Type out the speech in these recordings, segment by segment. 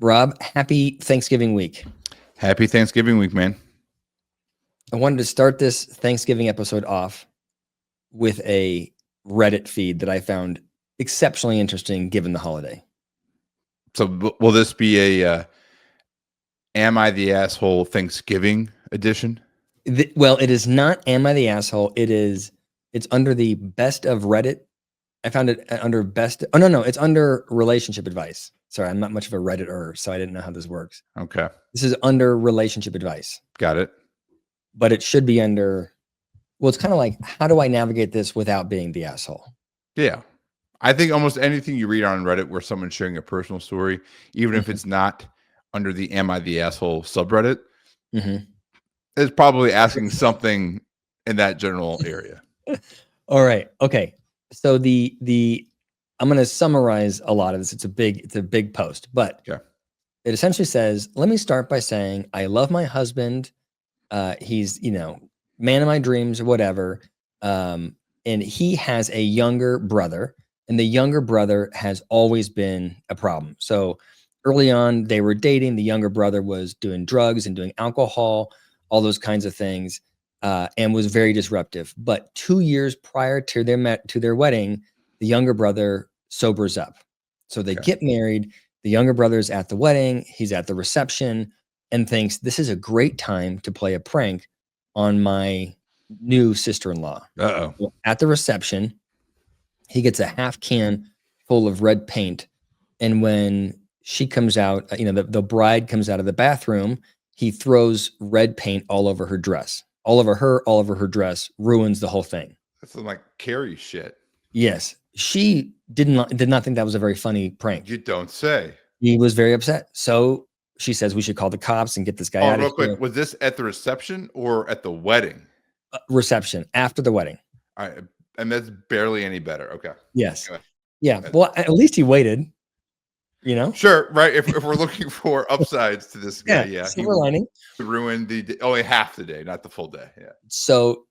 Rob, happy Thanksgiving week. Happy Thanksgiving week, man. I wanted to start this Thanksgiving episode off with a Reddit feed that I found exceptionally interesting given the holiday. So will this be a Am I the Asshole Thanksgiving edition? Well, it is not Am I the Asshole? It's under the best of Reddit. I found it under best. Oh, no. It's under relationship advice. Sorry, I'm not much of a Redditor, so I didn't know how this works. Okay. This is under relationship advice. Got it. But it should be under, well, it's kind of like, how do I navigate this without being the asshole? Yeah. I think almost anything you read on Reddit where someone's sharing a personal story, even if it's not under the Am I the Asshole subreddit, is probably asking something in that general area. All right. Okay. So I'm going to summarize a lot of this. It's a big post, but it essentially says, let me start by saying, I love my husband. He's, man of my dreams or whatever. And he has a younger brother, and the younger brother has always been a problem. So early on, they were dating. The younger brother was doing drugs and doing alcohol, all those kinds of things, and was very disruptive. But 2 years prior to their wedding, the younger brother sobers up. So they get married. The younger brother's at the wedding. He's at the reception and thinks, this is a great time to play a prank on my new sister-in-law. Uh-oh. At the reception, he gets a half can full of red paint. And when she comes out, the bride comes out of the bathroom, he throws red paint all over her dress. All over her dress, ruins the whole thing. That's some like Carrie shit. Yes. She did not think that was a very funny prank. You don't say. He was very upset. So she says we should call the cops and get this guy out of here. Real quick, was this at the reception or at the wedding? Reception, after the wedding. All right. And that's barely any better. Okay. Yes. Yeah. Well, at least he waited. Sure, right. If we're looking for upsides to this guy, silver lining. He ruined only half the day, not the full day. Yeah. So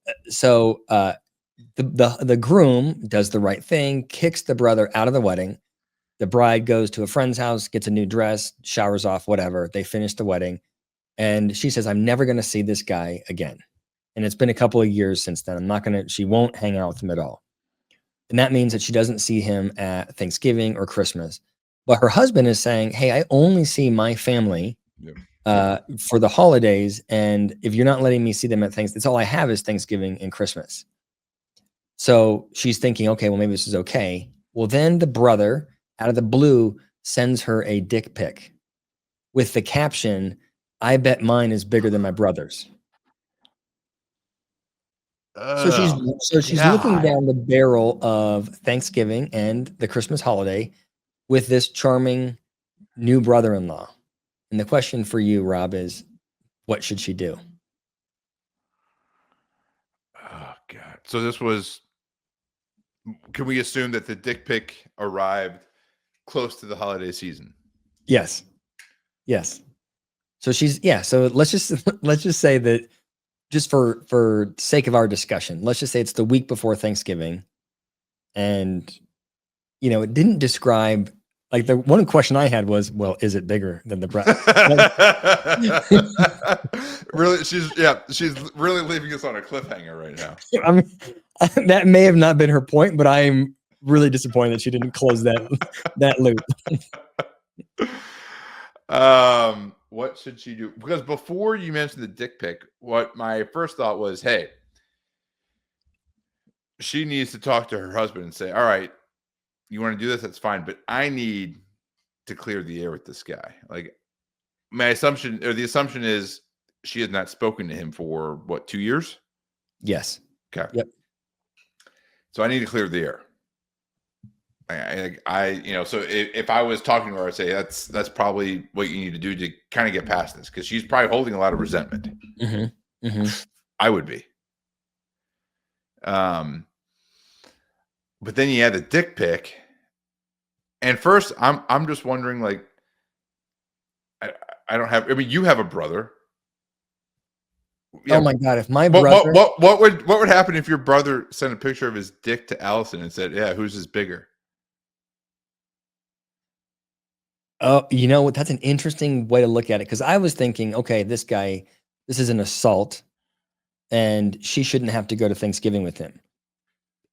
the groom does the right thing, kicks the brother out of the wedding. The bride goes to a friend's house, gets a new dress, showers off, whatever. They finish the wedding, and she says, "I'm never going to see this guy again." And it's been a couple of years since then. She won't hang out with him at all, and that means that she doesn't see him at Thanksgiving or Christmas. But her husband is saying, hey, I only see my family for the holidays. And if you're not letting me see them at Thanksgiving, it's all I have is Thanksgiving and Christmas. So she's thinking, okay, well, maybe this is okay. Well, then the brother, out of the blue, sends her a dick pic with the caption, I bet mine is bigger than my brother's. So she's looking down the barrel of Thanksgiving and the Christmas holiday with this charming new brother-in-law. And the question for you, Rob, is what should she do? Oh, God. So can we assume that the dick pic arrived close to the holiday season? Yes. So so let's just say that, just for sake of our discussion, let's just say it's the week before Thanksgiving. And, it didn't describe, like, the one question I had was, well, is it bigger than the breast? Really, she's really leaving us on a cliffhanger right now. I mean, that may have not been her point, but I'm really disappointed that she didn't close that loop. What should she do? Because before you mentioned the dick pic, what my first thought was, hey, she needs to talk to her husband and say, all right, you want to do this? That's fine. But I need to clear the air with this guy. Like, the assumption is she has not spoken to him for 2 years? Yes. Okay. Yep. So I need to clear the air. So if I was talking to her, I'd say that's probably what you need to do to kind of get past this, because she's probably holding a lot of resentment. I would be. But then you add the dick pic, and first I'm just wondering, like, I don't have. I mean, you have a brother. Yeah. Oh my God! If my brother, what would happen if your brother sent a picture of his dick to Allison and said, "Yeah, whose is bigger?" Oh, you know what? That's an interesting way to look at it, because I was thinking, okay, this is an assault, and she shouldn't have to go to Thanksgiving with him.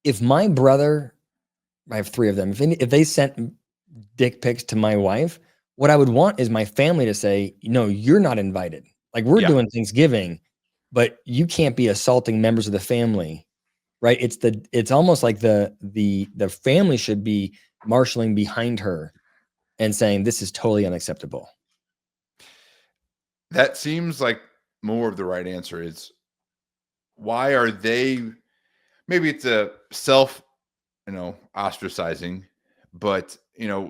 If my brother, I have 3 of them, if they sent dick pics to my wife, what I would want is my family to say, "No, you're not invited. Like, we're Yeah. doing Thanksgiving, but you can't be assaulting members of the family." Right? It's almost like the family should be marshaling behind her and saying, "This is totally unacceptable." That seems like more of the right answer is why are they maybe it's a self, ostracizing, but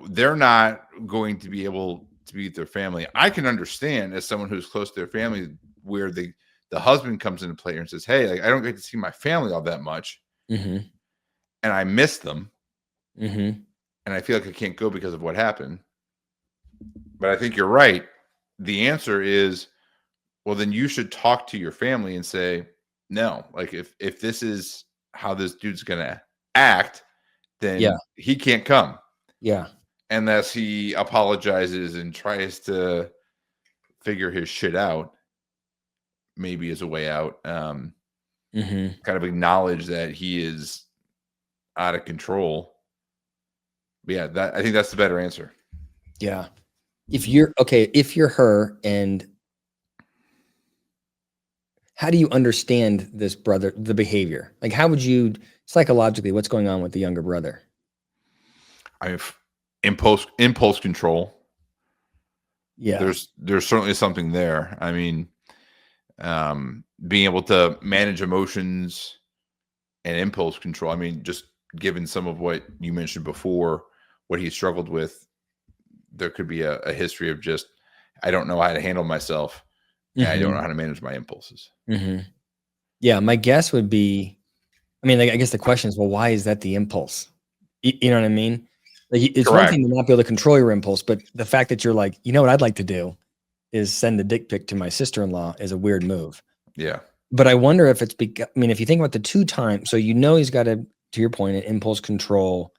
they're not going to be able to be with their family. I can understand as someone who's close to their family where the husband comes into play and says, "Hey, like I don't get to see my family all that much Mhm. and I miss them Mhm. and I feel like I can't go because of what happened." But I think you're right. The answer is, well, then you should talk to your family and say, no, like if this is how this dude's gonna act, Yeah. then he can't come Yeah. unless he apologizes and tries to figure his shit out, maybe as a way out. Mhm. Kind of acknowledge that he is out of control. But yeah, that I think that's the better answer. Yeah. If you're her, and how do you understand this brother, the behavior? Like, how would you psychologically, what's going on with the younger brother? I have impulse control. Yeah. There's certainly something there. I mean, being able to manage emotions and impulse control. I mean, just given some of what you mentioned before, what he struggled with, there could be a history of just, I don't know how to handle myself and I don't know Mhm. how to manage my impulses. Mhm. Yeah, my guess would be, I mean, like, I guess the question is, well, why is that the impulse? You know what I mean? Like, it's one Correct. thing to not be able to control your impulse, but the fact that you're like, "You know what I'd like to do is send a dick pic to my sister-in-law," is a weird move. Yeah. But I wonder if it's I mean, if you think about the 2 times, so he's got to your point, an impulse control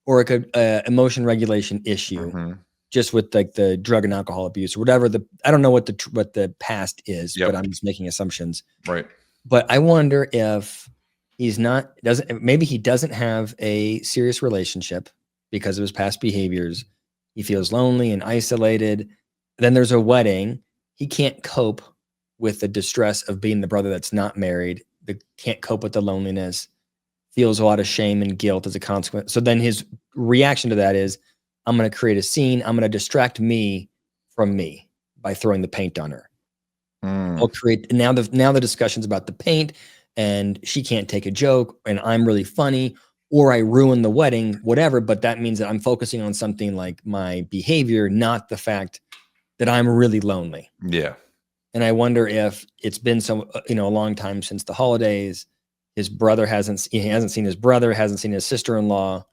or like a emotion regulation issue, Hmm. just with, like, the drug and alcohol abuse or whatever I don't know what the past is, but Yep. I'm just making assumptions. Right. But I wonder if he's not doesn't maybe he doesn't have a serious relationship because of his past behaviors. He feels lonely and isolated. Then there's a wedding. He can't cope with the distress of being the brother that's not married. Can't cope with the loneliness. Feels a lot of shame and guilt as a consequence. So then his reaction to that is, I'm going to create a scene. I'm going to distract me from me by throwing the paint on her. Mm. I'll create now the discussion's about the paint, and she can't take a joke, and I'm really funny, or I ruin the wedding, whatever, but that means that I'm focusing on something like my behavior, not the fact that I'm really lonely. Yeah. And I wonder if it's been a long time since the holidays. He hasn't seen his brother, hasn't seen his sister-in-law,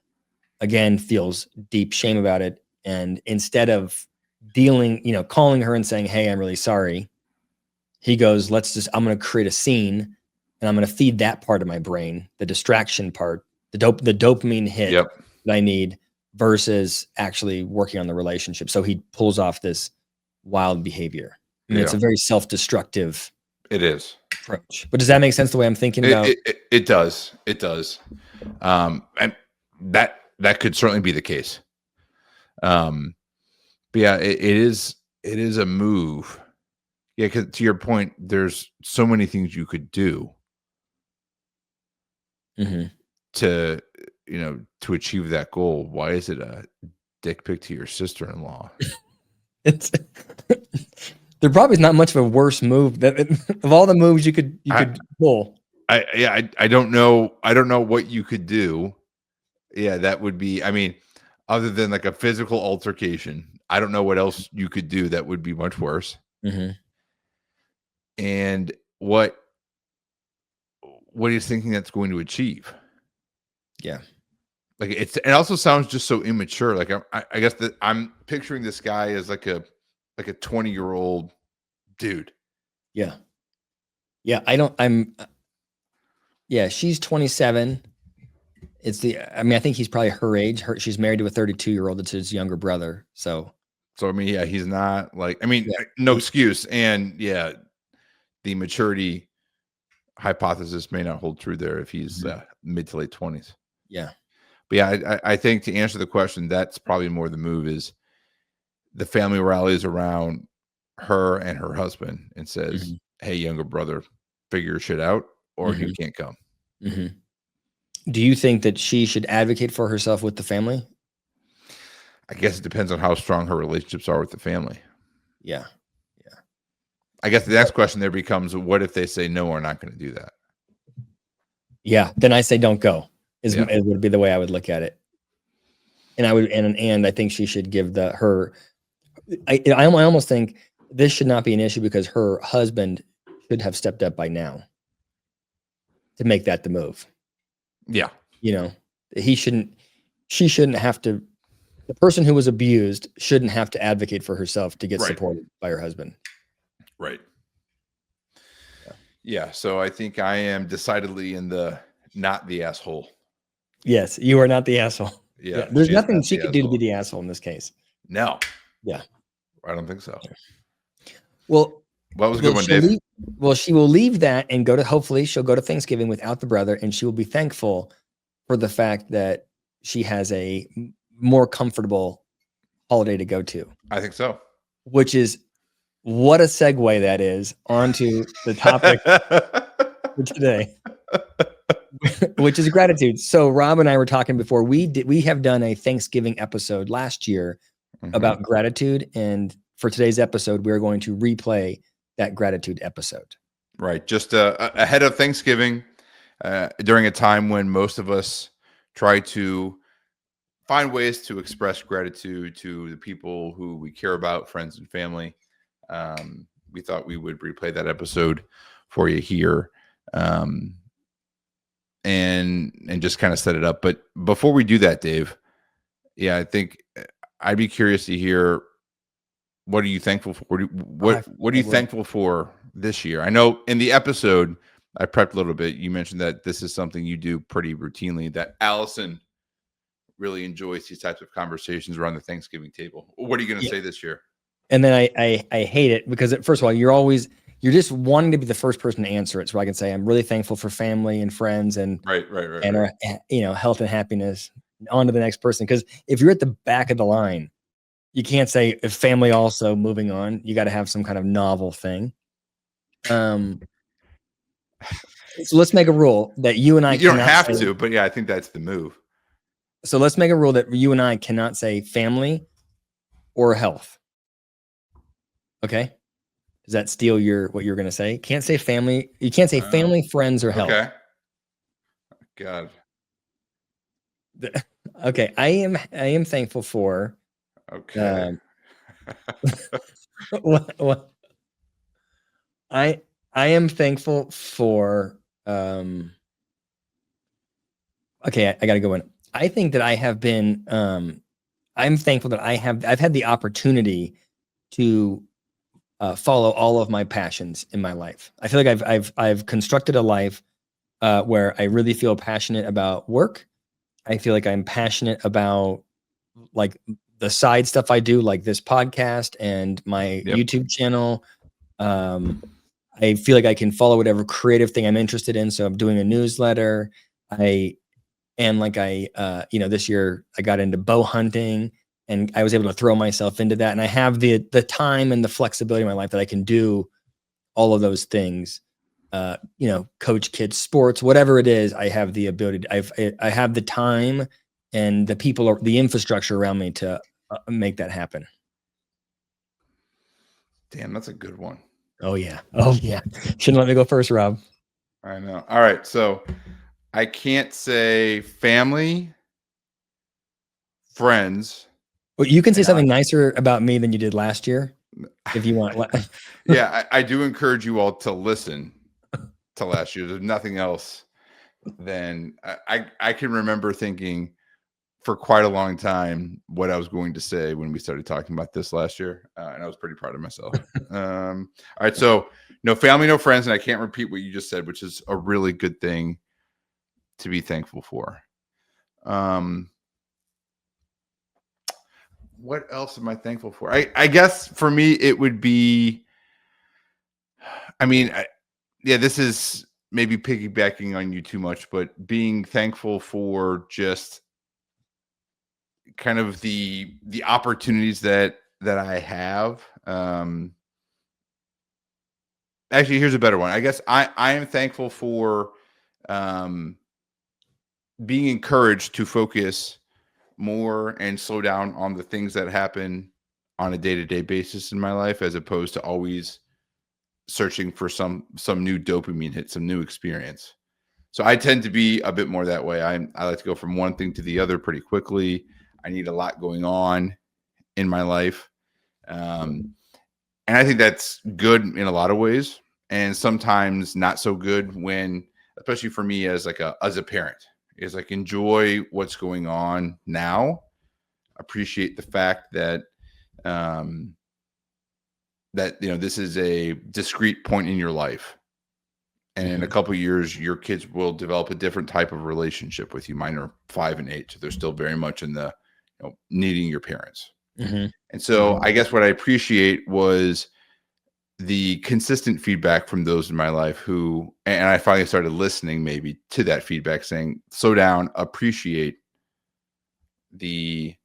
again, feels deep shame about it. And instead of calling her and saying, "Hey, I'm really sorry," he goes, I'm going to create a scene, and I'm going to feed that part of my brain, the distraction part, the dopamine hit Yep. that I need versus actually working on the relationship. So he pulls off this wild behavior. I mean, it's Yeah. a very self-destructive It is. approach. But does that make sense the way I'm thinking about? It does. It does. And that could certainly be the case. But yeah, it is a move. Yeah, because to your point, there's so many things you could do Mhm. to to achieve that goal. Why is it a dick pic to your sister-in-law? It's there probably is not much of a worse move that of all the moves you I could pull. I don't know. I don't know what you could do. Yeah, that would be. I mean, other than like a physical altercation, I don't know what else you could do that would be much worse. Mhm. And what he's thinking that's going to achieve. Yeah. Like it also sounds just so immature. Like I guess that I'm picturing this guy as like a 20-year-old dude. Yeah. Yeah, I don't I'm yeah, she's 27. I mean, I think he's probably her age. She's married to a 32-year-old that's his younger brother. So So I mean, yeah, he's not like, I mean, no excuse. And yeah, the maturity hypothesis may not hold true there if he's mid to late 20s. Yeah. But yeah, I think to answer the question, that's probably more the move is the family rallies around her and her husband and says, hey, younger brother, figure your shit out or you can't come. Do you think that she should advocate for herself with the family? I guess it depends on how strong her relationships are with the family. Yeah. I guess the next question there becomes, what if they say, no, we're not going to do that? Yeah. Then I say, don't go it would be the way I would look at it. And I would, and I think she should give I almost think this should not be an issue because her husband should have stepped up by now to make that the move. Yeah. She shouldn't have to, the person who was abused shouldn't have to advocate for herself to get supported by her husband. Right. Yeah. So I think I am decidedly in not the asshole. Yes. You are not the asshole. Yeah. There's nothing she could do to be the asshole in this case. No. Yeah. I don't think so. Well, that was a good one, Dave. She will leave that and hopefully she'll go to Thanksgiving without the brother, and she will be thankful for the fact that she has a more comfortable holiday to go to. I think so. Which is what a segue that is onto the topic for today, which is gratitude. So Rob and I were talking before. We have done a Thanksgiving episode last year about gratitude, and for today's episode, we're going to replay that gratitude episode. Right, just ahead of Thanksgiving, during a time when most of us try to find ways to express gratitude to the people who we care about, friends and family. We thought we would replay that episode for you here, and just kind of set it up. But before we do that, Dave, I think I'd be curious to hear, what are you thankful for? What are you thankful for this year? I know in the episode I prepped a little bit. You mentioned that this is something you do pretty routinely, that Allison really enjoys these types of conversations around the Thanksgiving table. What are you going to say this year? And then I hate it because first of all, you're just wanting to be the first person to answer it. So I can say, I'm really thankful for family and friends and our, health and happiness. On to the next person. Because if you're at the back of the line, you can't say if family also moving on. You got to have some kind of novel thing. So let's make a rule that you and I you don't have to, but I think that's the move. So let's make a rule that you and I cannot say family or health. Okay. Does that steal what you're going to say? Can't say family. You can't say family, friends, or health. Okay. God. Okay. I am thankful for. Okay. What? I am thankful for. Okay. I got to go in. I think that I have been. I'm thankful that I've had the opportunity to follow all of my passions in my life. I feel like I've constructed a life where I really feel passionate about work. I feel like I'm passionate about like the side stuff I do, like this podcast and my YouTube channel. I feel like I can follow whatever creative thing I'm interested in. So I'm doing a newsletter. This year I got into bow hunting. And I was able to throw myself into that. And I have the time and the flexibility in my life that I can do all of those things, coach kids sports, whatever it is. I have the ability, I have the time and the people, the infrastructure around me to make that happen. Damn, that's a good one. Oh yeah. Shouldn't let me go first, Rob. I know. All right. So I can't say family, friends. Well, you can say something nicer about me than you did last year, if you want. Yeah, I do encourage you all to listen to last year. There's nothing else than I can remember thinking for quite a long time what I was going to say when we started talking about this last year, and I was pretty proud of myself. All right, so no family, no friends, and I can't repeat what you just said, which is a really good thing to be thankful for. what else am I thankful for? I guess for me, it would be, this is maybe piggybacking on you too much, but being thankful for just kind of the opportunities that I have. Actually, here's a better one. I guess I am thankful for being encouraged to focus more and slow down on the things that happen on a day-to-day basis in my life, as opposed to always searching for some new dopamine hit, some new experience. So I tend to be a bit more that way. I like to go from one thing to the other pretty quickly. I need a lot going on in my life. And I think that's good in a lot of ways, and sometimes not so good when, especially for me as a parent, is like, enjoy what's going on now. Appreciate the fact that this is a discrete point in your life. And in a couple of years, your kids will develop a different type of relationship with you. Mine are 5 and 8, so they're still very much in the needing your parents. And so I guess what I appreciate was the consistent feedback from those in my life and I finally started listening maybe to that feedback, saying, slow down, appreciate the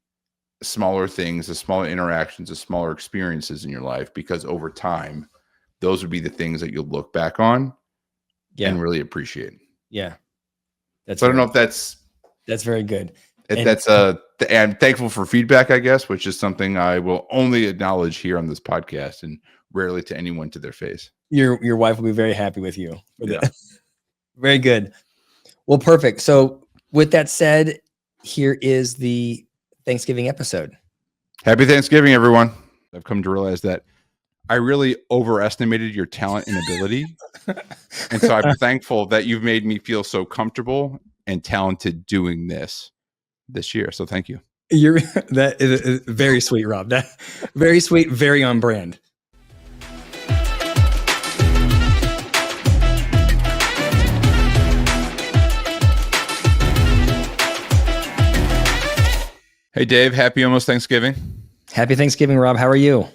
smaller things, the smaller interactions, the smaller experiences in your life, because over time, those would be the things that you'll look back on and really appreciate. Yeah. I don't know if that's very good. I'm thankful for feedback, I guess, which is something I will only acknowledge here on this podcast and rarely to anyone to their face. Your wife will be very happy with you for that. Very good. Well, perfect. So with that said, here is the Thanksgiving episode. Happy Thanksgiving, everyone. I've come to realize that I really overestimated your talent and ability. And so I'm thankful that you've made me feel so comfortable and talented doing this year. So thank you. That is very sweet, Rob. That very sweet, very on brand. Hey, Dave, happy almost Thanksgiving. Happy Thanksgiving, Rob. How are you?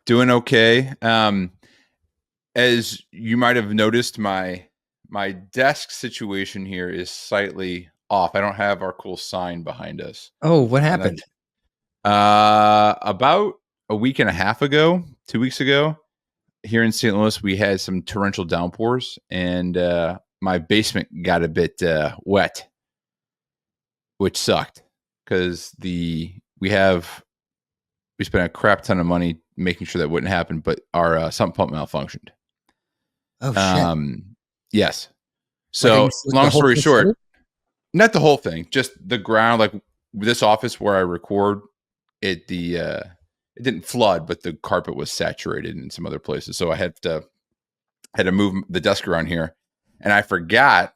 Doing okay. As you might have noticed, my desk situation here is slightly off. I don't have our cool sign behind us. Oh, what happened? About a week and a half ago, 2 weeks ago, here in St. Louis, we had some torrential downpours, and my basement got a bit wet, which sucked. Because we spent a crap ton of money making sure that wouldn't happen, but our sump pump malfunctioned. Oh shit! Yes. So long story short, not the whole thing, just the ground. Like this office where I record, it didn't flood, but the carpet was saturated in some other places. So I had to move the desk around here, and I forgot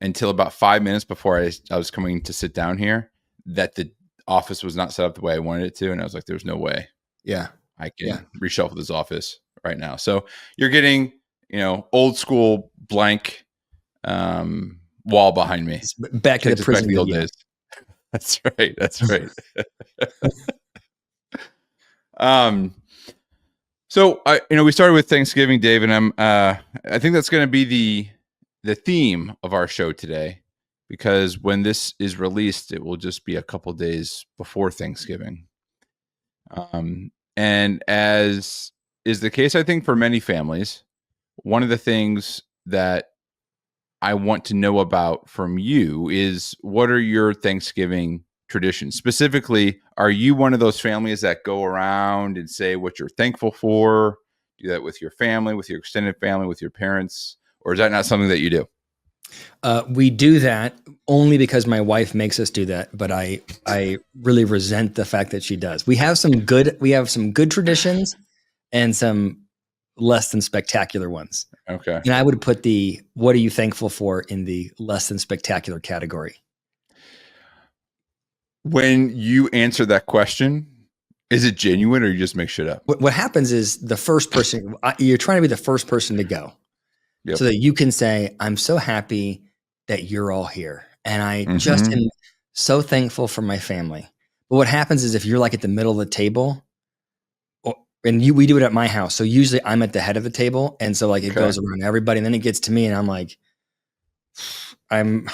until about 5 minutes before I was coming to sit down here that the office was not set up the way I wanted it to. And I was like, there's no way. Yeah. I can reshuffle this office right now. So you're getting, old school blank wall behind me. Back to the prison old days. That's right. So we started with Thanksgiving, Dave, and I think that's going to be the theme of our show today. Because when this is released, it will just be a couple days before Thanksgiving. And as is the case, I think, for many families, one of the things that I want to know about from you is, what are your Thanksgiving traditions? Specifically, are you one of those families that go around and say what you're thankful for? Do that with your family, with your extended family, with your parents? Or is that not something that you do? We do that only because my wife makes us do that, but I really resent the fact that she does. We have some good traditions and some less than spectacular ones. Okay. And I would put the "what are you thankful for" in the less than spectacular category. When you answer that question, is it genuine or you just make shit up? What happens is the first person, you're trying to be the first person to go. Yep. So that you can say, I'm so happy that you're all here. And I just am so thankful for my family. But what happens is if you're like at the middle of the table, we do it at my house. So usually I'm at the head of the table. And so like it goes around everybody and then it gets to me and I'm like, Aunt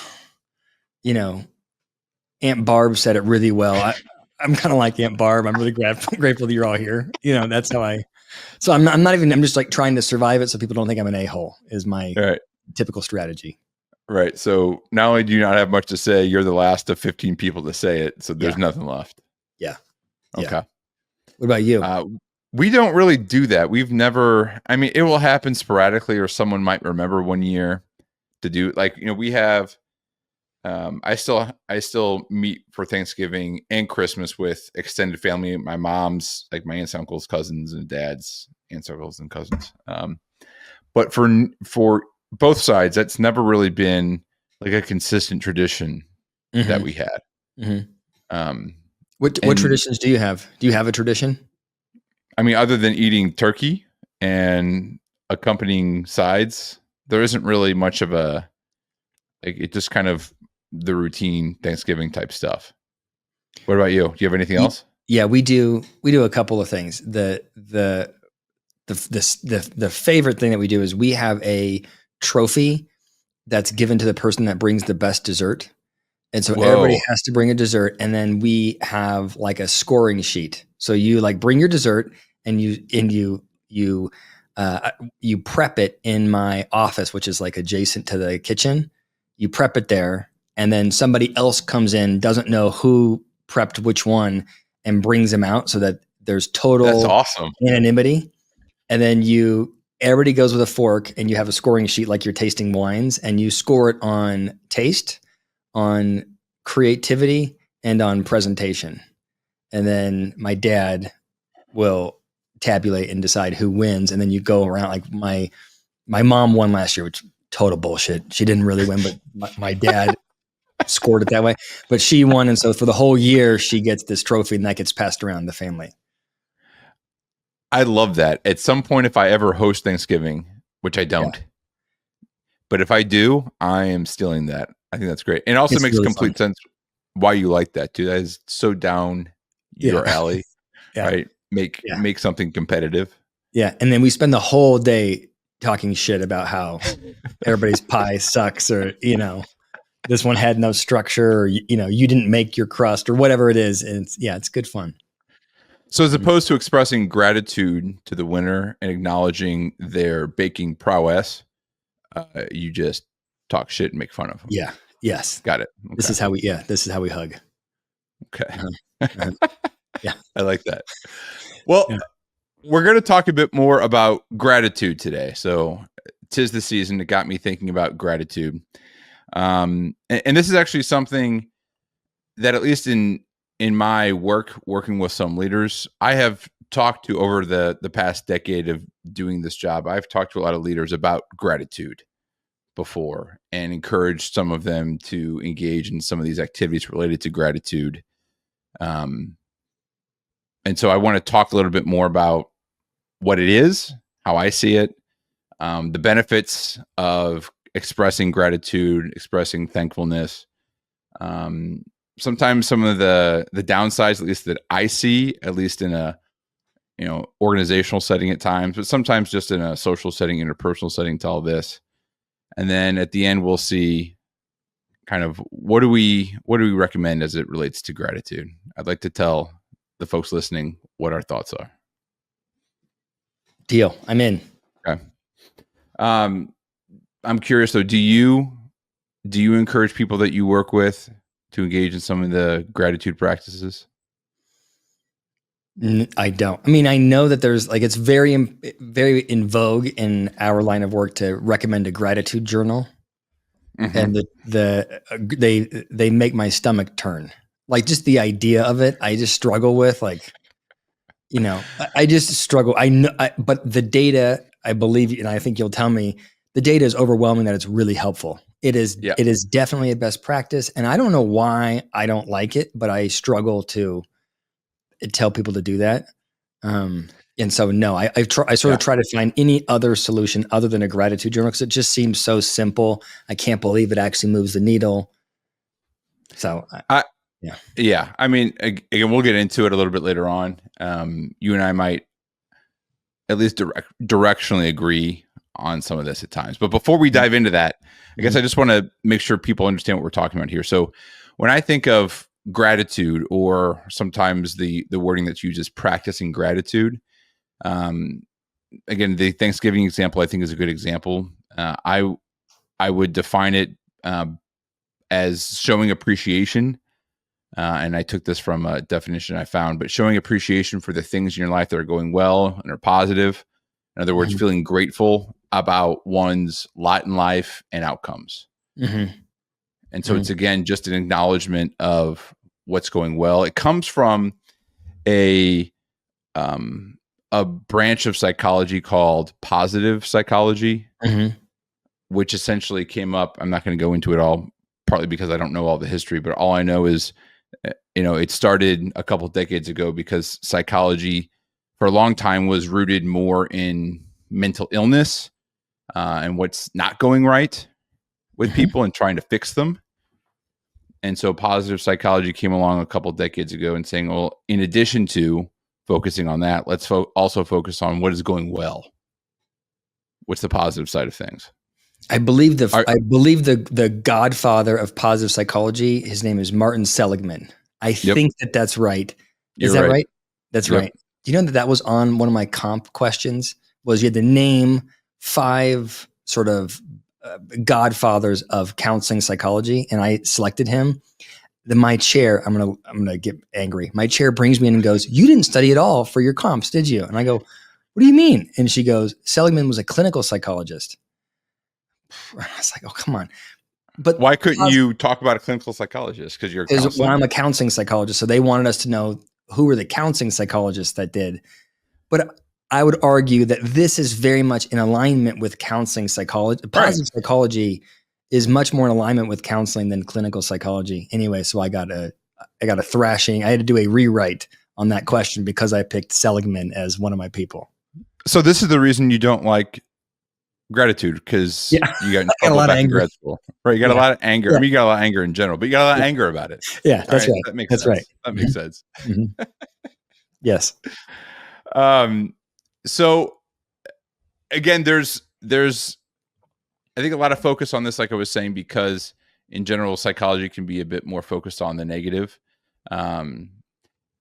Barb said it really well. I'm kind of like Aunt Barb. I'm really grateful that you're all here. That's how so I'm just like trying to survive it so people don't think I'm an a-hole is my typical strategy. Right. So not only do you not have much to say, you're the last of 15 people to say it. So there's nothing left. Yeah. Okay. Yeah. What about you? We don't really do that. We've never, it will happen sporadically or someone might remember one year to do we have, I still meet for Thanksgiving and Christmas with extended family. My mom's, like my aunts, uncles, cousins, and dad's aunts, uncles, and cousins. But for both sides, that's never really been like a consistent tradition that we had. Mm-hmm. What traditions do you have? Do you have a tradition? Other than eating turkey and accompanying sides, there isn't really much of it just kind of the routine Thanksgiving type stuff. What about you? Do you have anything else? Yeah, we do a couple of things. The favorite thing that we do is we have a trophy that's given to the person that brings the best dessert. And so everybody has to bring a dessert, and then we have like a scoring sheet. So you like bring your dessert and you prep it in my office, which is like adjacent to the kitchen. You prep it there, and then somebody else comes in, doesn't know who prepped which one, and brings them out so that there's total anonymity. And then everybody goes with a fork, and you have a scoring sheet like you're tasting wines, and you score it on taste, on creativity, and on presentation. And then my dad will tabulate and decide who wins. And then you go around, like my mom won last year, which total bullshit. She didn't really win, but my dad scored it that way. But she won. And so for the whole year, she gets this trophy, and that gets passed around the family. I love that. At some point, if I ever host Thanksgiving, which I don't, but if I do, I am stealing that. I think that's great. And it also makes really complete sense why you like that too. That is so down your alley, right? Make something competitive. Yeah. And then we spend the whole day talking shit about how everybody's pie sucks, or, this one had no structure, or, you didn't make your crust, or whatever it is. And it's good fun. So as opposed to expressing gratitude to the winner and acknowledging their baking prowess, you just talk shit and make fun of them. Yeah. Yes. Got it. Okay. This is how we hug. Okay. Yeah. I like that. Well, we're going to talk a bit more about gratitude today. So 'tis the season. It got me thinking about gratitude. And this is actually something that, at least in my working with some leaders, I have talked to over the past decade of doing this job. I've talked to a lot of leaders about gratitude before and encouraged some of them to engage in some of these activities related to gratitude. And so I want to talk a little bit more about what it is, how I see it, the benefits of expressing gratitude, expressing thankfulness. Sometimes some of the downsides, at least that I see, at least in a organizational setting at times, but sometimes just in a social setting, interpersonal setting to all this. And then at the end, we'll see kind of what do we recommend as it relates to gratitude. I'd like to tell the folks listening what our thoughts are. Deal. I'm in. Okay. I'm curious though, do you encourage people that you work with to engage in some of the gratitude practices? I don't. I know that there's it's very in vogue in our line of work to recommend a gratitude journal. Mm-hmm. And they make my stomach turn. Like, just the idea of it, I just struggle with. I just struggle. I know, but the data, I believe, and I think you'll tell me, the data is overwhelming that it's really helpful. It is. Yeah. It is definitely a best practice, and I don't know why I don't like it, but I struggle to tell people to do that. And so, no, I try to find any other solution other than a gratitude journal, because it just seems so simple. I can't believe it actually moves the needle. So Yeah. I mean, again, we'll get into it a little bit later on. You and I might at least directionally agree on some of this at times. But before we dive into that, I guess I just want to make sure people understand what we're talking about here. So when I think of gratitude, or sometimes the wording that's used is practicing gratitude, again, the Thanksgiving example I think is a good example. I would define it as showing appreciation. And I took this from a definition I found, but showing appreciation for the things in your life that are going well and are positive. In other words, feeling grateful about one's lot in life and outcomes. And so it's, again, just an acknowledgement of what's going well. It comes from a branch of psychology called positive psychology, which essentially came up. I'm not going to go into it all, partly because I don't know all the history, but all I know is, it started a couple of decades ago because psychology for a long time was rooted more in mental illness and what's not going right with people and trying to fix them. And so positive psychology came along a couple of decades ago and saying, well, in addition to focusing on that, let's also focus on what is going well. What's the positive side of things? I believe the godfather of positive psychology, his name is Martin Seligman. I think that's right. Is that right? That's right. Do you know that was on one of my comp questions? Was you had to name 5 sort of godfathers of counseling psychology, and I selected him. Then my chair, I'm gonna get angry. My chair brings me in and goes, "You didn't study at all for your comps, did you?" And I go, "What do you mean?" And she goes, "Seligman was a clinical psychologist." I was like, "Oh, come on!" But why couldn't you talk about a clinical psychologist? Because I'm a counseling psychologist, so they wanted us to know who were the counseling psychologists that did. But I would argue that this is very much in alignment with counseling psychology. Positive psychology is much more in alignment with counseling than clinical psychology. Anyway, so I got a thrashing. I had to do a rewrite on that question because I picked Seligman as one of my people. So this is the reason you don't like gratitude, because you got a lot of anger. Grad school, right? You got a lot of anger. I mean, you got a lot of anger in general, but you got a lot of anger about it. Yeah, that's right. That makes sense. That makes sense. Yes. So again, there's I think a lot of focus on this, like I was saying, because in general, psychology can be a bit more focused on the negative. And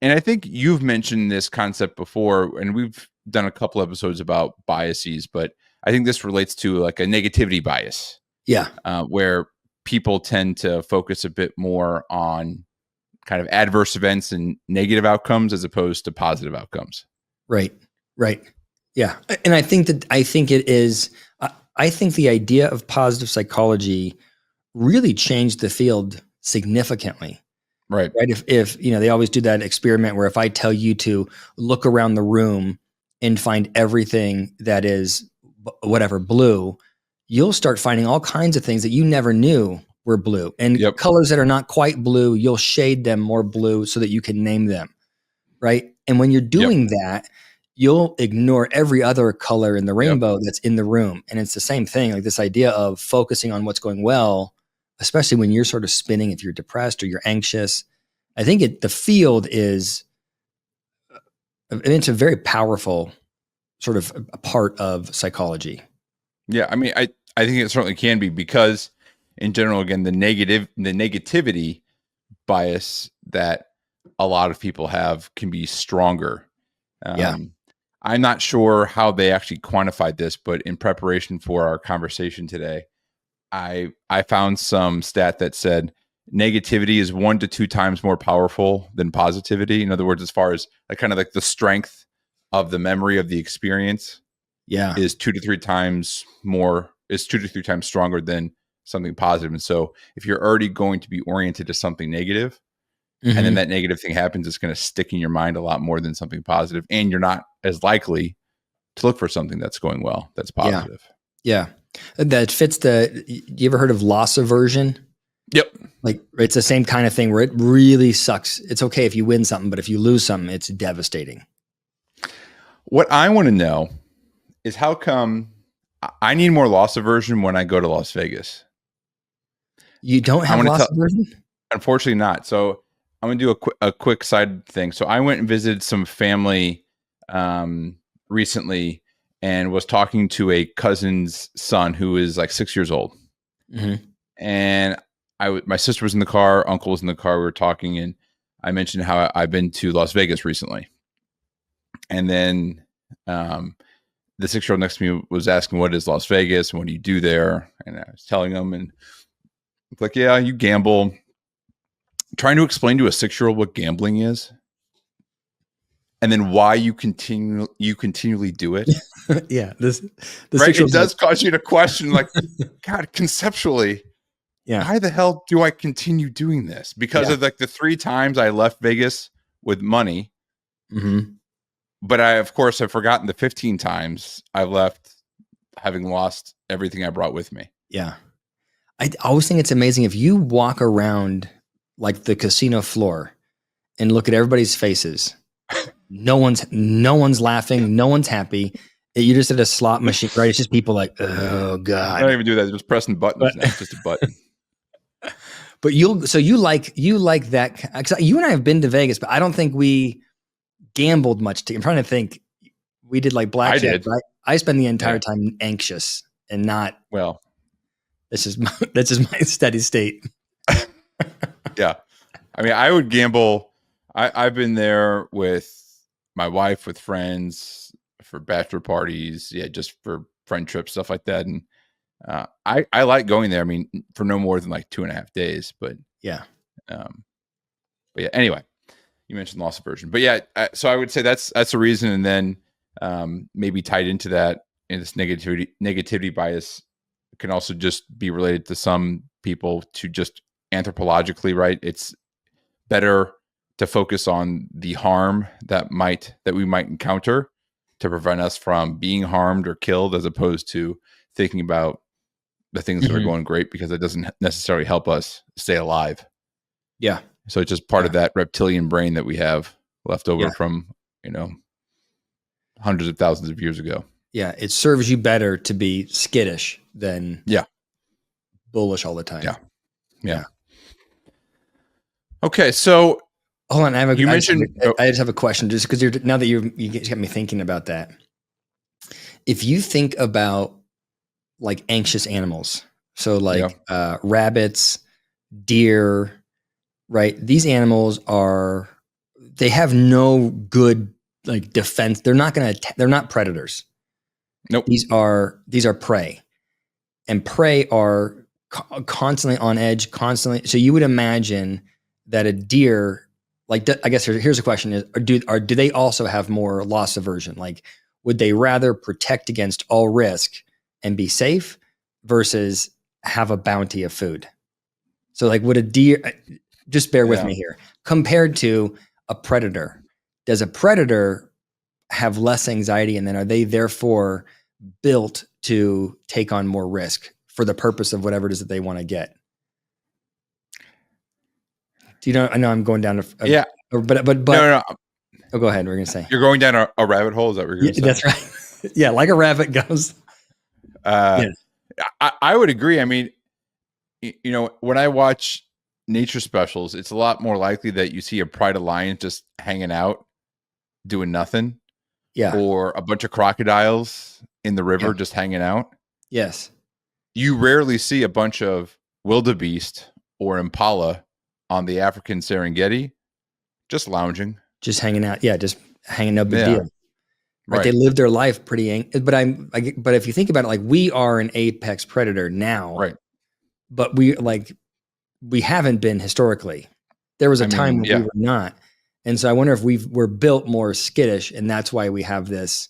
I think you've mentioned this concept before, and we've done a couple episodes about biases, but I think this relates to like a negativity bias. Yeah. Where people tend to focus a bit more on kind of adverse events and negative outcomes as opposed to positive outcomes. Right. Yeah. And I think the idea of positive psychology really changed the field significantly. Right. If they always do that experiment where if I tell you to look around the room and find everything that is whatever blue, you'll start finding all kinds of things that you never knew were blue, and colors that are not quite blue, you'll shade them more blue so that you can name them. Right. And when you're doing that, you'll ignore every other color in the rainbow that's in the room. And it's the same thing, like this idea of focusing on what's going well, especially when you're sort of spinning, if you're depressed or you're anxious. I think the field is, and it's a very powerful sort of a part of psychology. Yeah. I mean, I think it certainly can be, because in general, again, the negativity bias that a lot of people have can be stronger. I'm not sure how they actually quantified this, but in preparation for our conversation today, I found some stat that said negativity is 1 to 2 times more powerful than positivity. In other words, as far as kind of like the strength of the memory of the experience, is 2 to 3 times stronger than something positive. And so if you're already going to be oriented to something negative, and then that negative thing happens, it's going to stick in your mind a lot more than something positive. And you're not as likely to look for something that's going well, that's positive. Yeah. That fits you ever heard of loss aversion? Yep. Like it's the same kind of thing where it really sucks. It's okay if you win something, but if you lose something, it's devastating. What I want to know is how come I need more loss aversion when I go to Las Vegas? You don't have loss aversion? Unfortunately not. So I'm gonna do a quick side thing. So I went and visited some family recently, and was talking to a cousin's son who is like 6 years old. Mm-hmm. And my sister was in the car, uncle was in the car. We were talking, and I mentioned how I've been to Las Vegas recently. And then the 6-year-old next to me was asking, what is Las Vegas and what do you do there? And I was telling him, and it's like, yeah, you gamble. Trying to explain to a 6-year-old what gambling is, and then why you continually do it. Yeah, right. It does cause you to question, like, God, conceptually, why the hell do I continue doing this? Because of like the 3 times I left Vegas with money, but I, of course, have forgotten the 15 times I've left having lost everything I brought with me. Yeah, I always think it's amazing if you walk around like the casino floor and look at everybody's faces. No one's laughing. No one's happy. You just at a slot machine, right? It's just people like, oh God. I don't even do that. Just pressing buttons now. It's just a button. But you like that. Cause you and I have been to Vegas, but I don't think we gambled much. I'm trying to think. We did like blackjack. Right? I spend the entire time anxious and not. Well, this is my steady state. Yeah. I mean, I would gamble. I've been there with my wife, with friends, for bachelor parties. Yeah. Just for friend trips, stuff like that. And I like going there. I mean, for no more than like 2.5 days, but yeah. Anyway, you mentioned loss aversion, but yeah. So I would say that's the reason. And then maybe tied into that, and this negativity bias can also just be related to some people to just anthropologically, right? It's better to focus on the harm that we might encounter to prevent us from being harmed or killed, as opposed to thinking about the things that are going great, because it doesn't necessarily help us stay alive. Yeah. So it's just part of that reptilian brain that we have left over from, hundreds of thousands of years ago. Yeah. It serves you better to be skittish than bullish all the time. Yeah. Okay. So hold on. I just have a question, just because now that you got me thinking about that. If you think about like anxious animals, so like rabbits, deer, right? These animals they have no good like defense. They're not predators. Nope. These are prey, and prey are constantly on edge, constantly. So you would imagine that a deer, like, I guess here's a question: do they also have more loss aversion? Like, would they rather protect against all risk and be safe versus have a bounty of food? So like, would a deer, just bear with me here, compared to a predator, does a predator have less anxiety? And then are they therefore built to take on more risk for the purpose of whatever it is that they want to get? Do you know, I know I'm going down but no. Oh, go ahead. We're going to say you're going down a rabbit hole. Is that what you're going to say? That's right. Yeah. Like a rabbit goes. I would agree. I mean, when I watch nature specials, it's a lot more likely that you see a pride of lions just hanging out, doing nothing. Yeah. Or a bunch of crocodiles in the river just hanging out. Yes. You rarely see a bunch of wildebeest or impala on the African Serengeti just lounging. Just hanging out. Yeah. Just hanging, no big deal. Right. They live their life pretty, but if you think about it, like, we are an apex predator now. Right. But we haven't been historically. There was a time when we were not. And so I wonder if we're built more skittish, and that's why we have this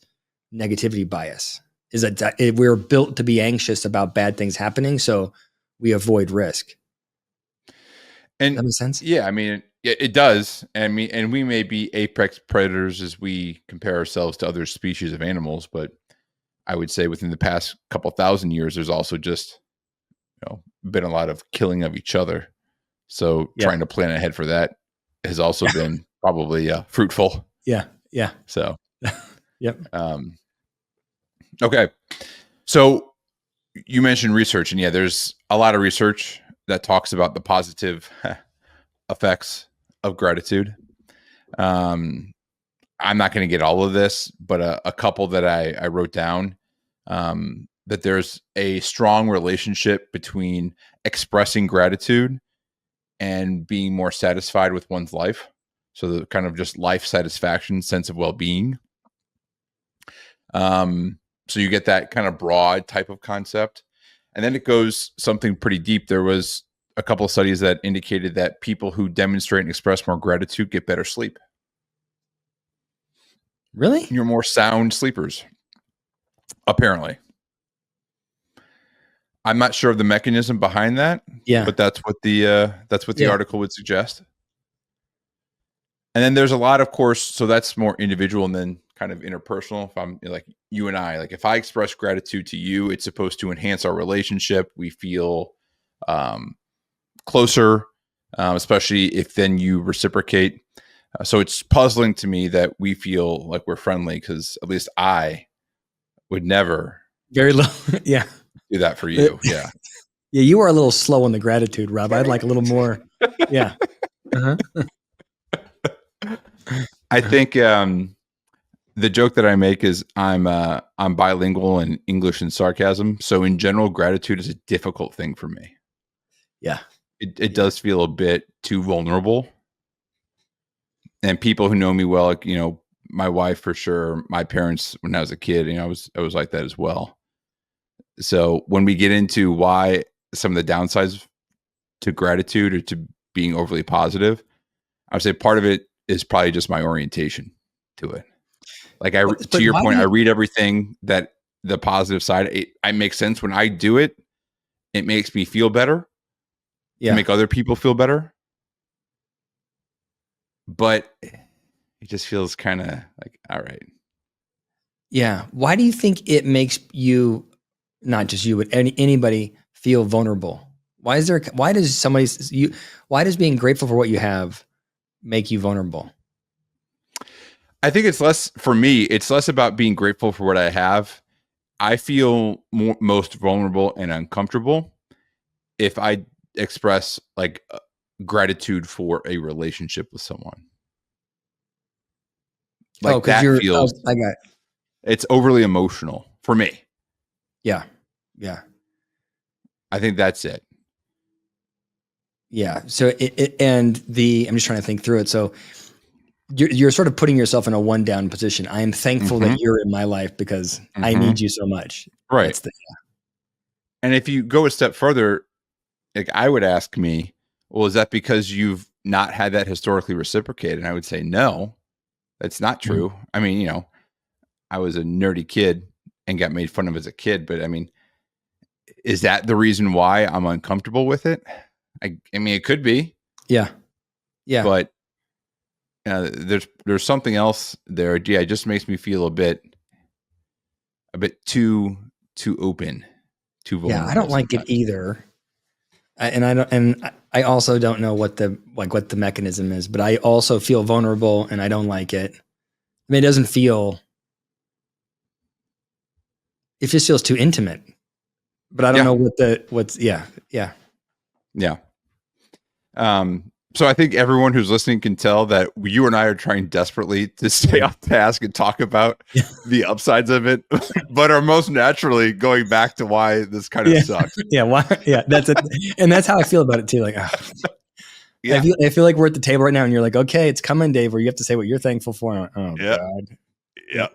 negativity bias, is that we're built to be anxious about bad things happening. So we avoid risk. And does that make sense? Yeah. I mean, it does. And we may be apex predators as we compare ourselves to other species of animals, but I would say within the past couple thousand years, there's also just, been a lot of killing of each other. So trying to plan ahead for that has also been probably fruitful. Yeah. Yeah. So, yep. Okay. So you mentioned research, and there's a lot of research that talks about the positive effects of gratitude. I'm not going to get all of this, but a couple that I wrote down, that there's a strong relationship between expressing gratitude and being more satisfied with one's life. So the kind of just life satisfaction, sense of well-being. So you get that kind of broad type of concept. And then it goes something pretty deep. There was a couple of studies that indicated that people who demonstrate and express more gratitude get better sleep. Really? You're more sound sleepers, apparently. I'm not sure of the mechanism behind that. Yeah. But that's what the article would suggest. And then there's a lot, of course, so that's more individual and then kind of interpersonal. If I'm like you and I, like if I express gratitude to you, it's supposed to enhance our relationship. We feel closer, especially if then you reciprocate. So it's puzzling to me that we feel like we're friendly, because at least I would never very low. Yeah. Do that for you. Yeah. Yeah. You are a little slow on the gratitude, Rob. I'd like a little more. Yeah. Uh-huh. I think the joke that I make is I'm bilingual in English and sarcasm. So in general, gratitude is a difficult thing for me. Yeah. It does feel a bit too vulnerable. And people who know me well, like, my wife for sure, my parents when I was a kid, I was like that as well. So when we get into why some of the downsides to gratitude or to being overly positive, I would say part of it is probably just my orientation to it. Like to your point, I read everything that the positive side, it makes sense when I do it. It makes me feel better. Yeah. Make other people feel better. But it just feels kind of like, all right. Yeah. Why do you think it makes you, not just you, but anybody feel vulnerable? Why does being grateful for what you have make you vulnerable? I think it's less about being grateful for what I have. I feel most vulnerable and uncomfortable if I express like gratitude for a relationship with someone. Like that feels, I got it. It's overly emotional for me. Yeah. Yeah. I think that's it. Yeah. So I'm just trying to think through it. So you're sort of putting yourself in a one down position. I am thankful that you're in my life because I need you so much. Right. And if you go a step further, like I would ask me, well, is that because you've not had that historically reciprocated? And I would say, no, that's not true. Mm-hmm. I mean, I was a nerdy kid and got made fun of as a kid, but I mean, is that the reason why I'm uncomfortable with it? I mean, it could be. Yeah. Yeah. But there's something else there. Yeah, it just makes me feel a bit too open, too vulnerable. Yeah, I don't like it either. I also don't know what the mechanism is, but I also feel vulnerable and I don't like it. I mean, it just feels too intimate, but I don't know yeah. So I think everyone who's listening can tell that you and I are trying desperately to stay on task and talk about the upsides of it, but are most naturally going back to why this kind of sucks. Yeah. Why? Yeah. That's it. And that's how I feel about it too. Like, yeah. I feel like we're at the table right now and you're like, okay, it's coming, Dave, where you have to say what you're thankful for. And I'm like, God. Yeah.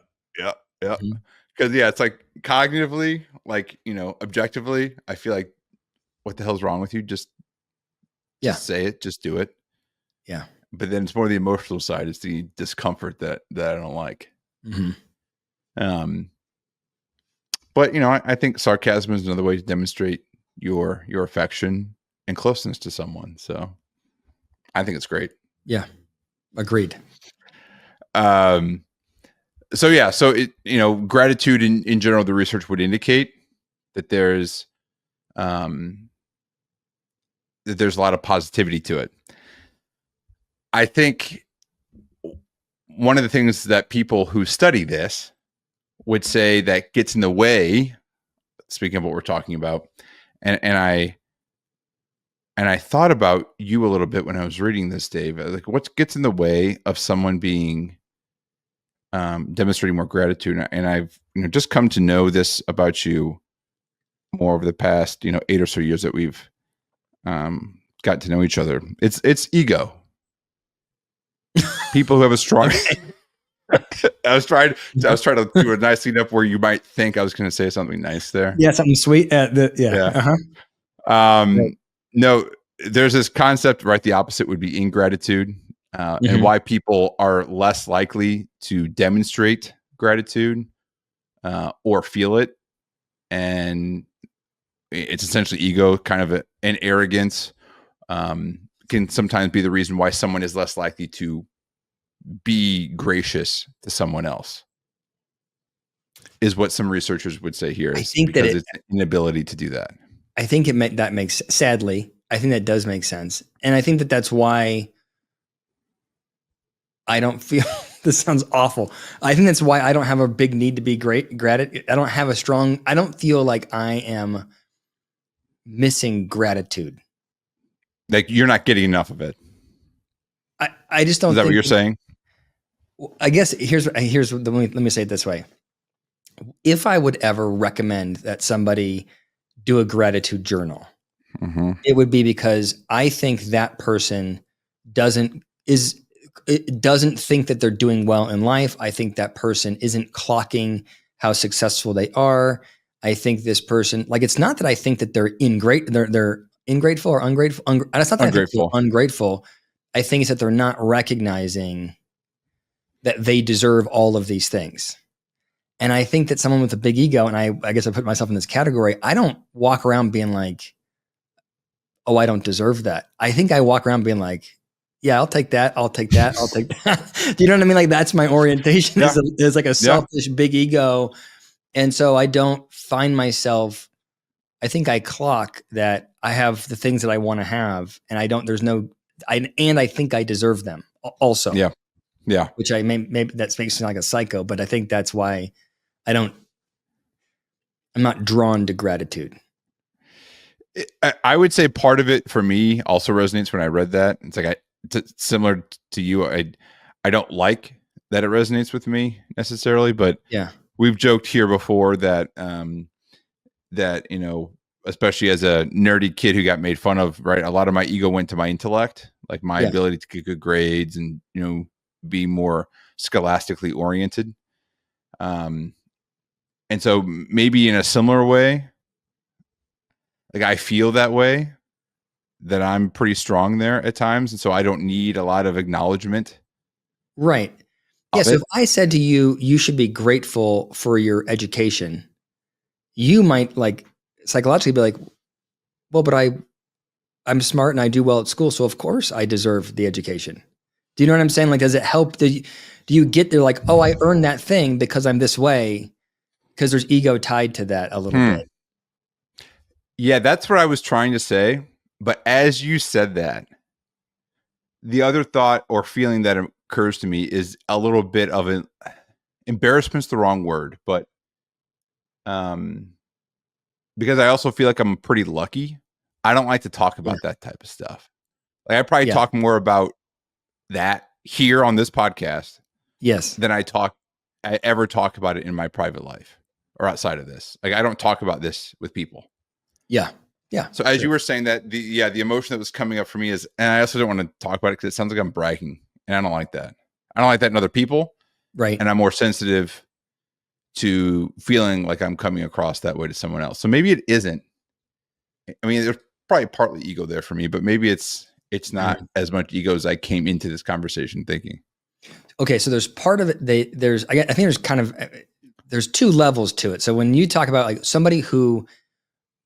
Mm-hmm. Cause it's like cognitively, like, objectively, I feel like what the hell's wrong with you? Just say it, just do it. Yeah. But then it's more the emotional side. It's the discomfort that I don't like. Mm-hmm. But I think sarcasm is another way to demonstrate your affection and closeness to someone. So I think it's great. Yeah. Agreed. So it, gratitude in general, the research would indicate that there's a lot of positivity to it. I think one of the things that people who study this would say that gets in the way, speaking of what we're talking about, and And I thought about you a little bit when I was reading this, Dave. Like, what gets in the way of someone being demonstrating more gratitude? And I've just come to know this about you more over the past 8 or so years that we've got to know each other. It's ego. People who have a strong. I was trying to do a nice cleanup where you might think I was going to say something nice there. Yeah, something sweet. Yeah. Right. No, there's this concept, right? The opposite would be ingratitude, and why people are less likely to demonstrate gratitude or feel it. And it's essentially ego, kind of an arrogance, can sometimes be the reason why someone is less likely to be gracious to someone else, is what some researchers would say here. I think because it's an inability to do that. I think sadly, I think that does make sense. And I think that that's why I don't feel, this sounds awful. I think that's why I don't have a big need to be gratitude. I don't feel like I am missing gratitude. Like you're not getting enough of it. I just don't. Is that what you're saying? I guess let me say it this way. If I would ever recommend that somebody do a gratitude journal, it would be because I think that person doesn't think that they're doing well in life. I think that person isn't clocking how successful they are. I think this person, like, it's not that I think that they're ingrateful or ungrateful. That's not that ungrateful. I think they're ungrateful. I think it's that they're not recognizing that they deserve all of these things. And I think that someone with a big ego, and I guess I put myself in this category, I don't walk around being like, oh, I don't deserve that. I think I walk around being like, yeah, I'll take that. I'll take that. I'll take that. Do you know what I mean? Like, that's my orientation. Yeah. is like a selfish big ego. And so I don't find myself, I think I clock that I have the things that I want to have, and I think I deserve them also. Yeah. Yeah. Which maybe that makes me like a psycho, but I think that's why I'm not drawn to gratitude. I would say part of it for me also resonates when I read that. It's like similar to you. I don't like that it resonates with me necessarily, but yeah, we've joked here before that especially as a nerdy kid who got made fun of, right? A lot of my ego went to my intellect, like my ability to get good grades and be more scholastically oriented. And so maybe in a similar way, like I feel that way, that I'm pretty strong there at times. And so I don't need a lot of acknowledgement. Right. Yeah. So if I said to you, you should be grateful for your education, you might like psychologically be like, well, but I'm smart and I do well at school. So of course I deserve the education. Do you know what I'm saying? Like, does it help? Do you get there like, oh, I earned that thing because I'm this way? Because there's ego tied to that a little bit. Yeah, that's what I was trying to say. But as you said that, the other thought or feeling that occurs to me is a little bit of an embarrassment's the wrong word, but because I also feel like I'm pretty lucky. I don't like to talk about that type of stuff. Like I probably talk more about that here on this podcast, than I ever talk about it in my private life or outside of this. Like I don't talk about this with people. Yeah. So as you were saying that, the emotion that was coming up for me is, and I also don't want to talk about it because it sounds like I'm bragging, and I don't like that. I don't like that in other people, right? And I'm more sensitive to feeling like I'm coming across that way to someone else. So maybe it isn't. I mean, there's probably partly ego there for me, but maybe it's not as much ego as I came into this conversation thinking. Okay, so there's part of it. I think there's kind of there's two levels to it. So when you talk about like somebody who,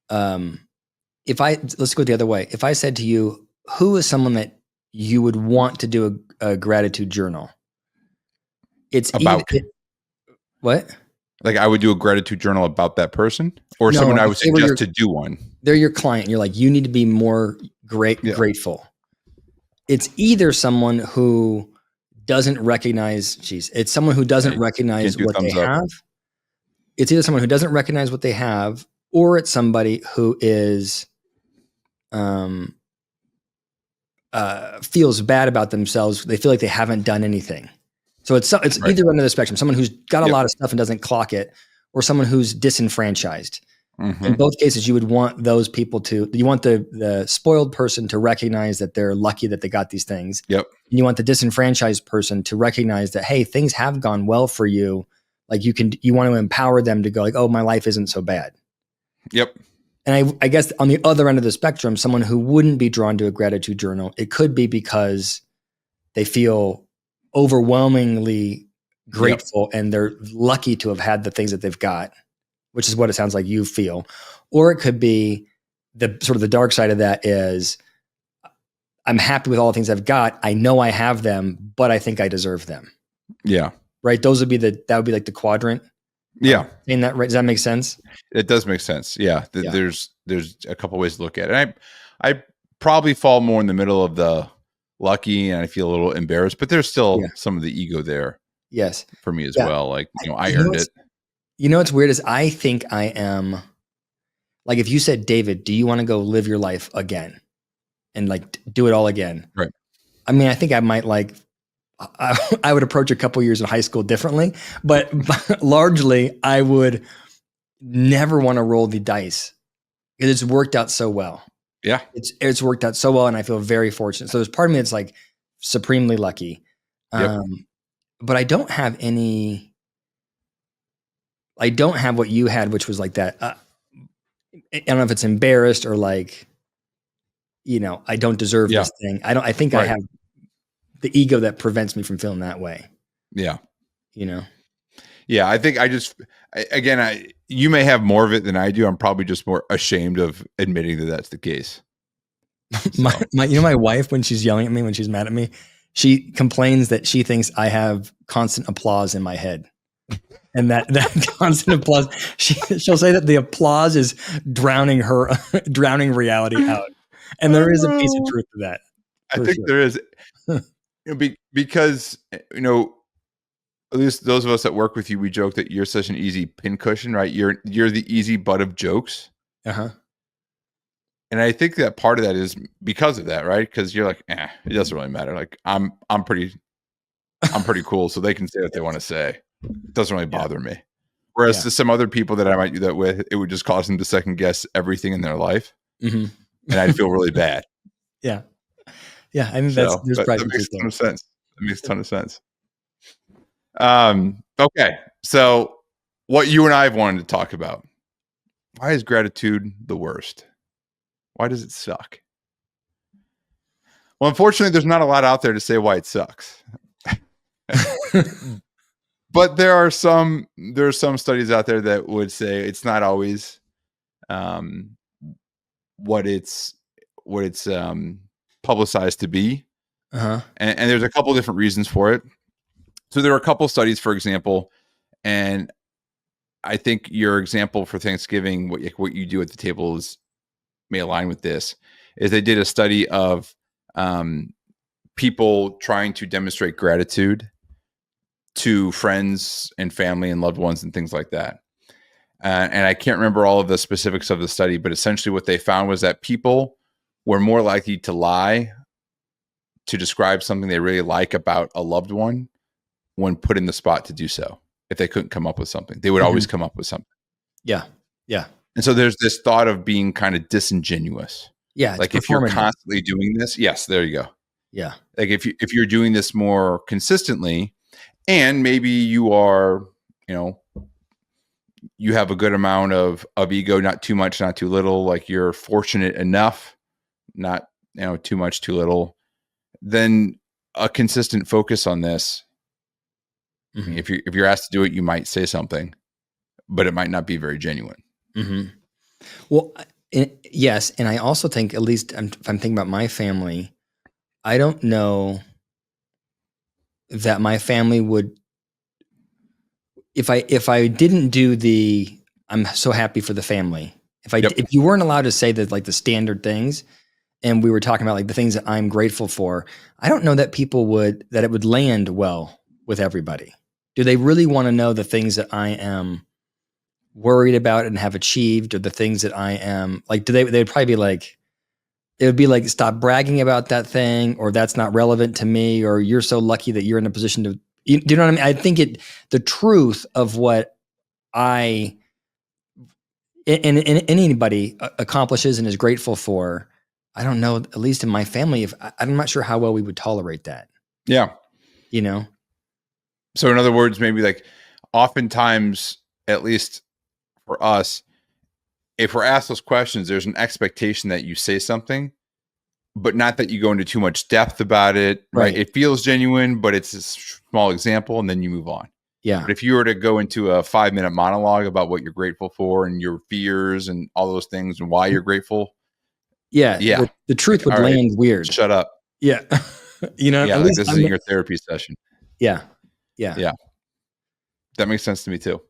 let's go the other way. If I said to you, who is someone that you would want to do a gratitude journal? It's about what? Like I would do a gratitude journal about that person, or someone I would suggest to do one. They're your client. You're like, you need to be more grateful. It's either someone who doesn't recognize, it's someone who doesn't recognize what they have. It's either someone who doesn't recognize what they have, or it's somebody who is feels bad about themselves. They feel like they haven't done anything. So it's right. Either end of the spectrum, someone who's got a lot of stuff and doesn't clock it, or someone who's disenfranchised. In both cases, you would want those people you want the spoiled person to recognize that they're lucky that they got these things. Yep. And you want the disenfranchised person to recognize that, hey, things have gone well for you. Like you want to empower them to go like, oh, my life isn't so bad. Yep. And I guess on the other end of the spectrum, someone who wouldn't be drawn to a gratitude journal, it could be because they feel overwhelmingly grateful and they're lucky to have had the things that they've got, which is what it sounds like you feel. Or it could be the sort of the dark side of that is I'm happy with all the things I've got. I know I have them, but I think I deserve them. Yeah. Right. That would be like the quadrant. Yeah. Saying that right. Does that make sense? It does make sense. Yeah. There's a couple ways to look at it. I probably fall more in the middle of the lucky and I feel a little embarrassed, but there's still some of the ego there. Yes. For me as well. Like, I earned it. You know, what's weird is I think I am like, if you said, David, do you want to go live your life again and like do it all again? Right. I mean, I think I might I would approach a couple years in high school differently, but largely I would never want to roll the dice because it's worked out so well. Yeah. It's worked out so well and I feel very fortunate. So there's part of me that's like supremely lucky. But I don't have what you had, which was like that. I don't know if it's embarrassed or like, I don't deserve this thing. I think I have the ego that prevents me from feeling that way. Yeah. Yeah. I think you may have more of it than I do. I'm probably just more ashamed of admitting that that's the case. So. My wife, when she's yelling at me, when she's mad at me, she complains that she thinks I have constant applause in my head. And that constant applause, she'll say that the applause is drowning reality out. And there is a piece of truth to that. I think there is, because, at least those of us that work with you, we joke that you're such an easy pincushion, right? You're the easy butt of jokes. Uh-huh. And I think that part of that is because of that, right? Because you're like, it doesn't really matter. Like I'm pretty cool, so they can say what they want to say. It doesn't really bother me. Whereas to some other people that I might do that with, it would just cause them to second guess everything in their life, and I'd feel really bad. Yeah, yeah. I mean, there's probably that makes a ton of sense. That makes a ton of sense. Okay, so what you and I have wanted to talk about: why is gratitude the worst? Why does it suck? Well, unfortunately, there's not a lot out there to say why it sucks. But there are some studies out there that would say it's not always what it's publicized to be. Uh-huh. And there's a couple different reasons for it. So there are a couple studies, for example, and I think your example for Thanksgiving, what you do at the table may align with this, is they did a study of people trying to demonstrate gratitude to friends and family and loved ones and things like that. And I can't remember all of the specifics of the study, but essentially what they found was that people were more likely to lie to describe something they really like about a loved one when put in the spot to do so. If they couldn't come up with something, they would always come up with something. Yeah. Yeah. And so there's this thought of being kind of disingenuous. Yeah. Like if you're constantly doing this, yes, there you go. Yeah. Like if you're doing this more consistently, and maybe you are, you have a good amount of ego, not too much, not too little, like you're fortunate enough, not, too much, too little, then a consistent focus on this. Mm-hmm. If you're asked to do it, you might say something, but it might not be very genuine. Mm-hmm. Well, yes. And I also think, at least if I'm thinking about my family, I don't know that my family would, if I didn't do I'm so happy for the family. If you weren't allowed to say that, like the standard things, and we were talking about like the things that I'm grateful for, I don't know that that it would land well with everybody. Do they really want to know the things that I am worried about and have achieved, or the things that I am like, they'd probably be like, it would be like, stop bragging about that thing, or that's not relevant to me, or you're so lucky that you're in a position to, do you know what I mean? I think the truth of what and anybody accomplishes and is grateful for, I don't know, at least in my family, I'm not sure how well we would tolerate that. Yeah. You know? So in other words, maybe like oftentimes, at least for us, if we're asked those questions, there's an expectation that you say something, but not that you go into too much depth about it. Right. It feels genuine, but it's a small example, and then you move on. Yeah. But if you were to go into a 5-minute monologue about what you're grateful for and your fears and all those things and why you're grateful. Yeah. The truth would land weird. Shut up. Yeah. You know, at least this isn't your therapy session. Yeah. Yeah. Yeah. That makes sense to me too.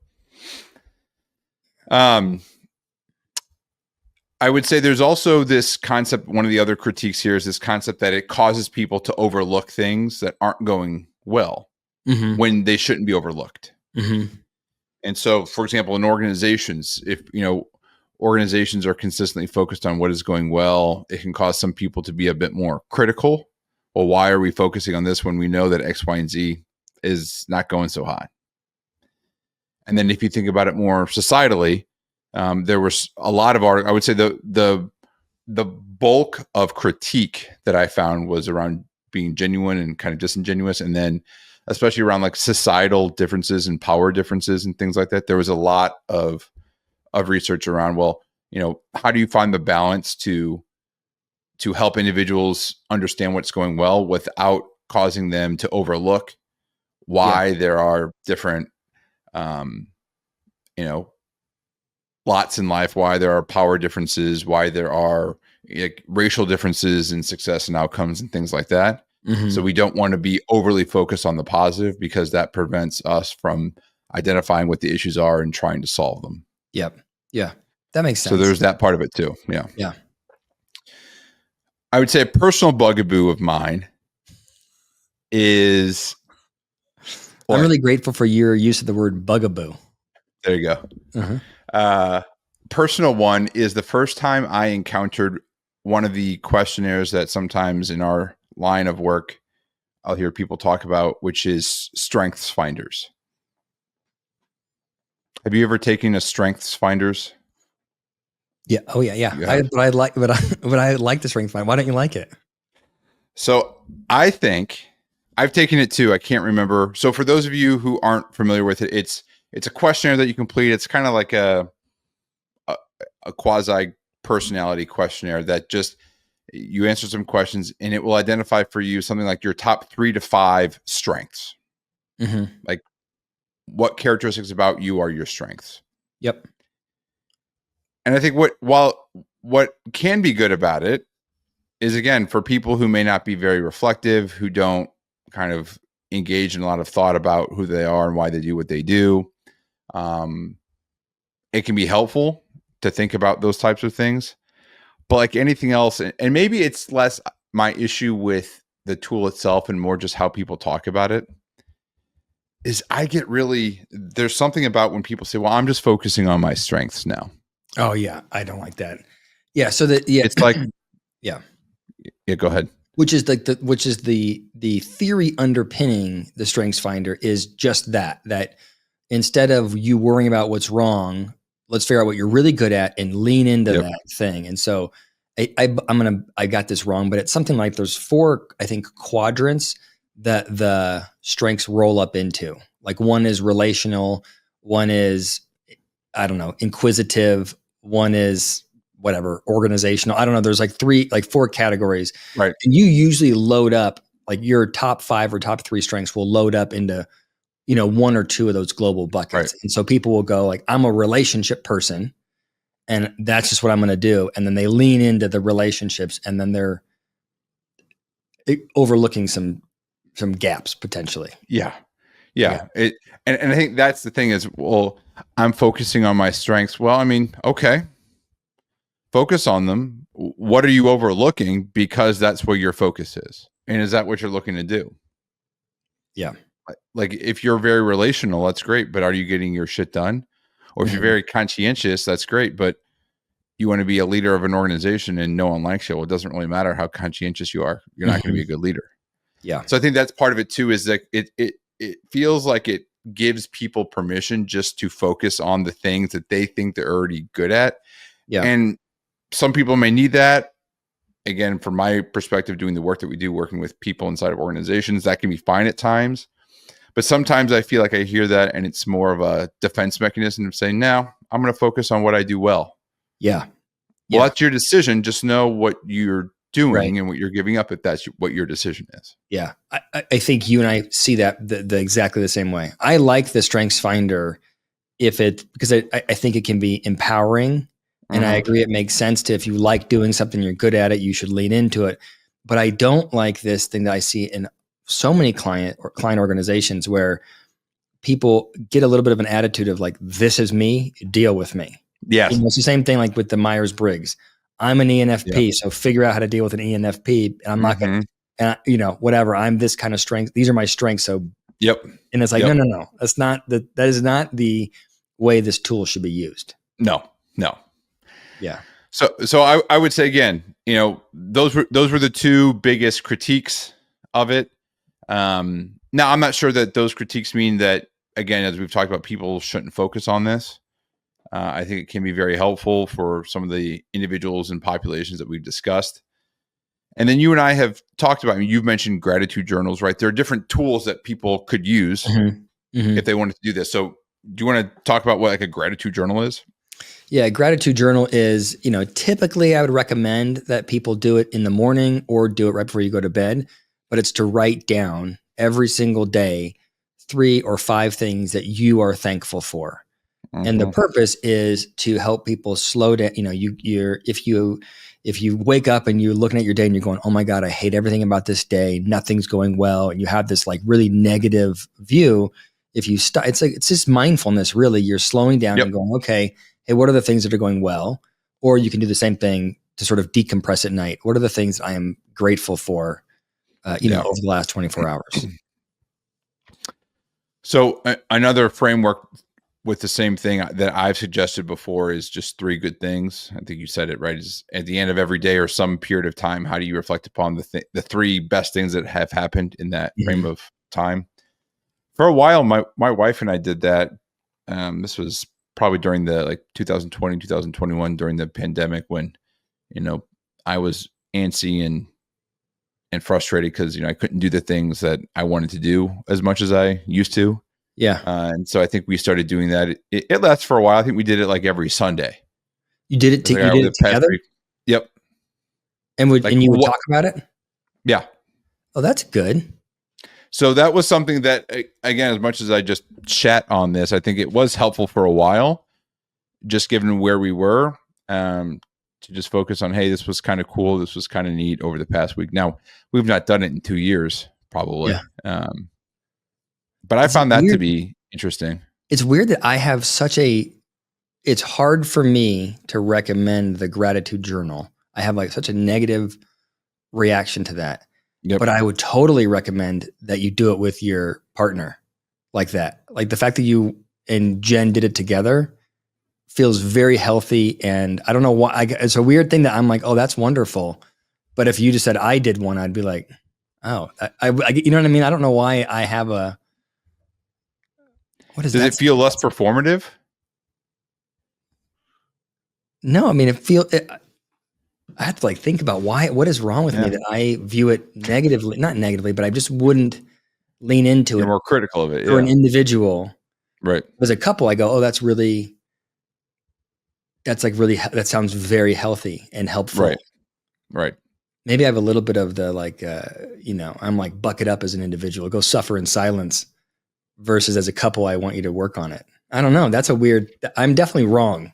I would say there's also this concept. One of the other critiques here is this concept that it causes people to overlook things that aren't going well when they shouldn't be overlooked. And so, for example, in organizations, if organizations are consistently focused on what is going well, it can cause some people to be a bit more critical. Well, why are we focusing on this when we know that X, Y, and Z is not going so hot? And then if you think about it more societally, there was a lot of I would say the bulk of critique that I found was around being genuine and kind of disingenuous. And then especially around like societal differences and power differences and things like that, there was a lot of research around, well, how do you find the balance to help individuals understand what's going well without causing them to overlook why there are different, lots in life, why there are power differences, why there are racial differences in success and outcomes and things like that. So we don't want to be overly focused on the positive, because that prevents us from identifying what the issues are and trying to solve them. Yep. Yeah. That makes sense. So there's that part of it too. Yeah. Yeah. I would say a personal bugaboo of mine is... I'm really grateful for your use of the word bugaboo. There you go. Personal one is the first time I encountered one of the questionnaires that sometimes in our line of work I'll hear people talk about, which is Strengths Finders. Have you ever taken a Strengths Finders? Yeah. Oh yeah. Yeah. I like the Strengths Finder. Why don't you like it? So I think I've taken it too. I can't remember. So for those of you who aren't familiar with it, it's a questionnaire that you complete. It's kind of like a quasi personality questionnaire that just, you answer some questions and it will identify for you something like your top 3 to 5 strengths. Like what characteristics about you are your strengths. Yep. And I think what can be good about it is, again, for people who may not be very reflective, who don't kind of engage in a lot of thought about who they are and why they do what they do. It can be helpful to think about those types of things. But like anything else, and maybe it's less my issue with the tool itself and more just how people talk about it, is there's something about when people say, well, I'm just focusing on my strengths now. Oh yeah. I don't like that. Yeah. So it's like, yeah, go ahead. Which is the theory underpinning the Strengths Finder is just that instead of you worrying about what's wrong, let's figure out what you're really good at and lean into that thing. And so I got this wrong, but it's something like there's 4, I think, quadrants that the strengths roll up into. Like one is relational, one is, I don't know, inquisitive, one is whatever, organizational. I don't know. There's like 4 categories. Right. And you usually load up, like your top 5 or top 3 strengths will load up into, 1 or 2 of those global buckets. Right. And so people will go like, I'm a relationship person and that's just what I'm going to do. And then they lean into the relationships and then they're overlooking some gaps potentially. Yeah. And I think that's the thing is, well, I'm focusing on my strengths. Well, I mean, okay, focus on them. What are you overlooking? Because that's where your focus is. And is that what you're looking to do? Yeah. Like if you're very relational, that's great, but are you getting your shit done? Or if you're very conscientious, that's great, but you want to be a leader of an organization and no one likes you, well, it doesn't really matter how conscientious you are. You're not going to be a good leader. Yeah. So I think that's part of it too, is that it feels like it gives people permission just to focus on the things that they think they're already good at. Yeah. And some people may need that. Again, from my perspective, doing the work that we do, working with people inside of organizations, that can be fine at times. But sometimes I feel like I hear that and it's more of a defense mechanism of saying, no, I'm going to focus on what I do well. Yeah. Well, that's your decision. Just know what you're doing and what you're giving up if that's what your decision is. Yeah. I think you and I see that the exactly the same way. I like the Strengths Finder because I think it can be empowering. And I agree, it makes sense to, if you like doing something, you're good at it, you should lean into it. But I don't like this thing that I see in so many client organizations where people get a little bit of an attitude of like, this is me, deal with me. Yes. It's the same thing like with the Myers-Briggs. I'm an ENFP, so figure out how to deal with an ENFP. And I'm not going to, whatever. I'm this kind of strength. These are my strengths. So, And it's like, no. That is not the way this tool should be used. No. Yeah. So I would say, again, those were the two biggest critiques of it. Now I'm not sure that those critiques mean that, again, as we've talked about, people shouldn't focus on this. I think it can be very helpful for some of the individuals and populations that we've discussed. And then you and I have talked about, you've mentioned gratitude journals, right? There are different tools that people could use if they wanted to do this. So do you want to talk about what like a gratitude journal is? Yeah, gratitude journal is, typically I would recommend that people do it in the morning or do it right before you go to bed, but it's to write down every single day 3 or 5 things that you are thankful for. And the purpose is to help people slow down. If you wake up and you're looking at your day and you're going, oh my God, I hate everything about this day, nothing's going well, and you have this like really negative view, if you start, it's just mindfulness, really. You're slowing down and going, okay, hey, what are the things that are going well? Or you can do the same thing to sort of decompress at night. What are the things I am grateful for, over the last 24 hours? So another framework with the same thing that I've suggested before is just 3 good things. I think you said it right. Is at the end of every day or some period of time, how do you reflect upon the 3 best things that have happened in that frame of time? For a while, my wife and I did that. This was probably during the 2020, 2021, during the pandemic, when, I was antsy and frustrated because, I couldn't do the things that I wanted to do as much as I used to. Yeah. And so I think we started doing that. It lasts for a while. I think we did it like every Sunday. You did it, together? Yep. And you would talk about it? Yeah. Oh, that's good. So that was something that, again, as much as I just chat on this, I think it was helpful for a while, just given where we were, to just focus on, hey, this was kind of cool. This was kind of neat over the past week. Now, we've not done it in 2 years, probably. Yeah. But I found that to be interesting. It's weird that I have it's hard for me to recommend the gratitude journal. I have such a negative reaction to that. Yep. But I would totally recommend that you do it with your partner like that. Like the fact that you and Jen did it together feels very healthy. And I don't know why. It's a weird thing that I'm like, oh, that's wonderful. But if you just said I did one, I'd be like, oh, I you know what I mean? I don't know why I have a. What is that? Does it feel less performative? No, I mean, I have to think about what is wrong with me that I view it negatively, not negatively, but I just wouldn't lean into it. You're more critical of it. For an individual. Right. As a couple, I go, oh, that sounds very healthy and helpful. Right. Maybe I have a little bit of the I'm like, buck it up as an individual, go suffer in silence, versus as a couple, I want you to work on it. I don't know. I'm definitely wrong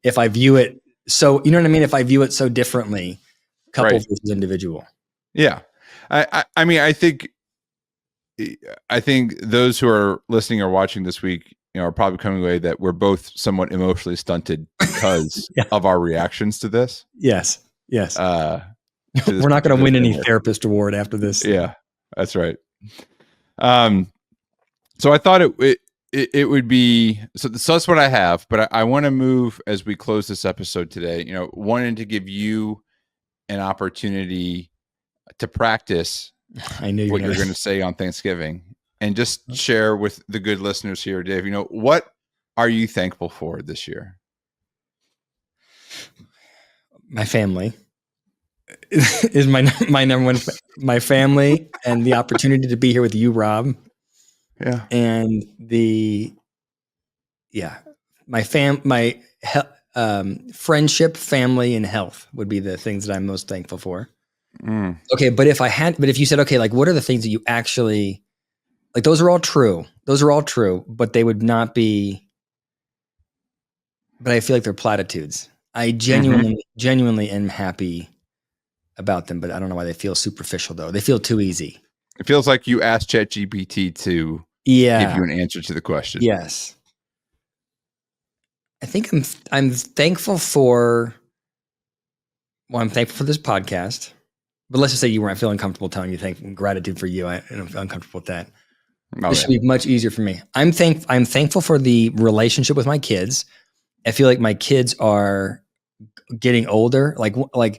if I view it. So, you know what I mean? If I view it so differently, couple versus individual. Yeah. I mean, I think those who are listening or watching this week, are probably coming away that we're both somewhat emotionally stunted because of our reactions to this. Yes. We're not going to win any therapist award after this. Yeah, that's right. So I thought it would be so that's what I have, but I want to move as we close this episode today, wanting to give you an opportunity to practice I knew what you're going to say on Thanksgiving and just share with the good listeners here, Dave, what are you thankful for this year? My family is my number one, my family and the opportunity to be here with you, Rob. Yeah. And my friendship, family, and health would be the things that I'm most thankful for. Okay. But if you said, okay, like, what are the things that you actually like? Those are all true, but they would not be, but I feel like they're platitudes. I genuinely am happy about them, but I don't know why they feel superficial though. They feel too easy. It feels like you asked ChatGPT to give you an answer to the question. Yes. I think I'm thankful for, I'm thankful for this podcast, but let's just say you weren't feeling comfortable telling you gratitude for you. I don't feel uncomfortable with that. This should be much easier for me. I'm thankful for the relationship with my kids. I feel like my kids are getting older. Like, a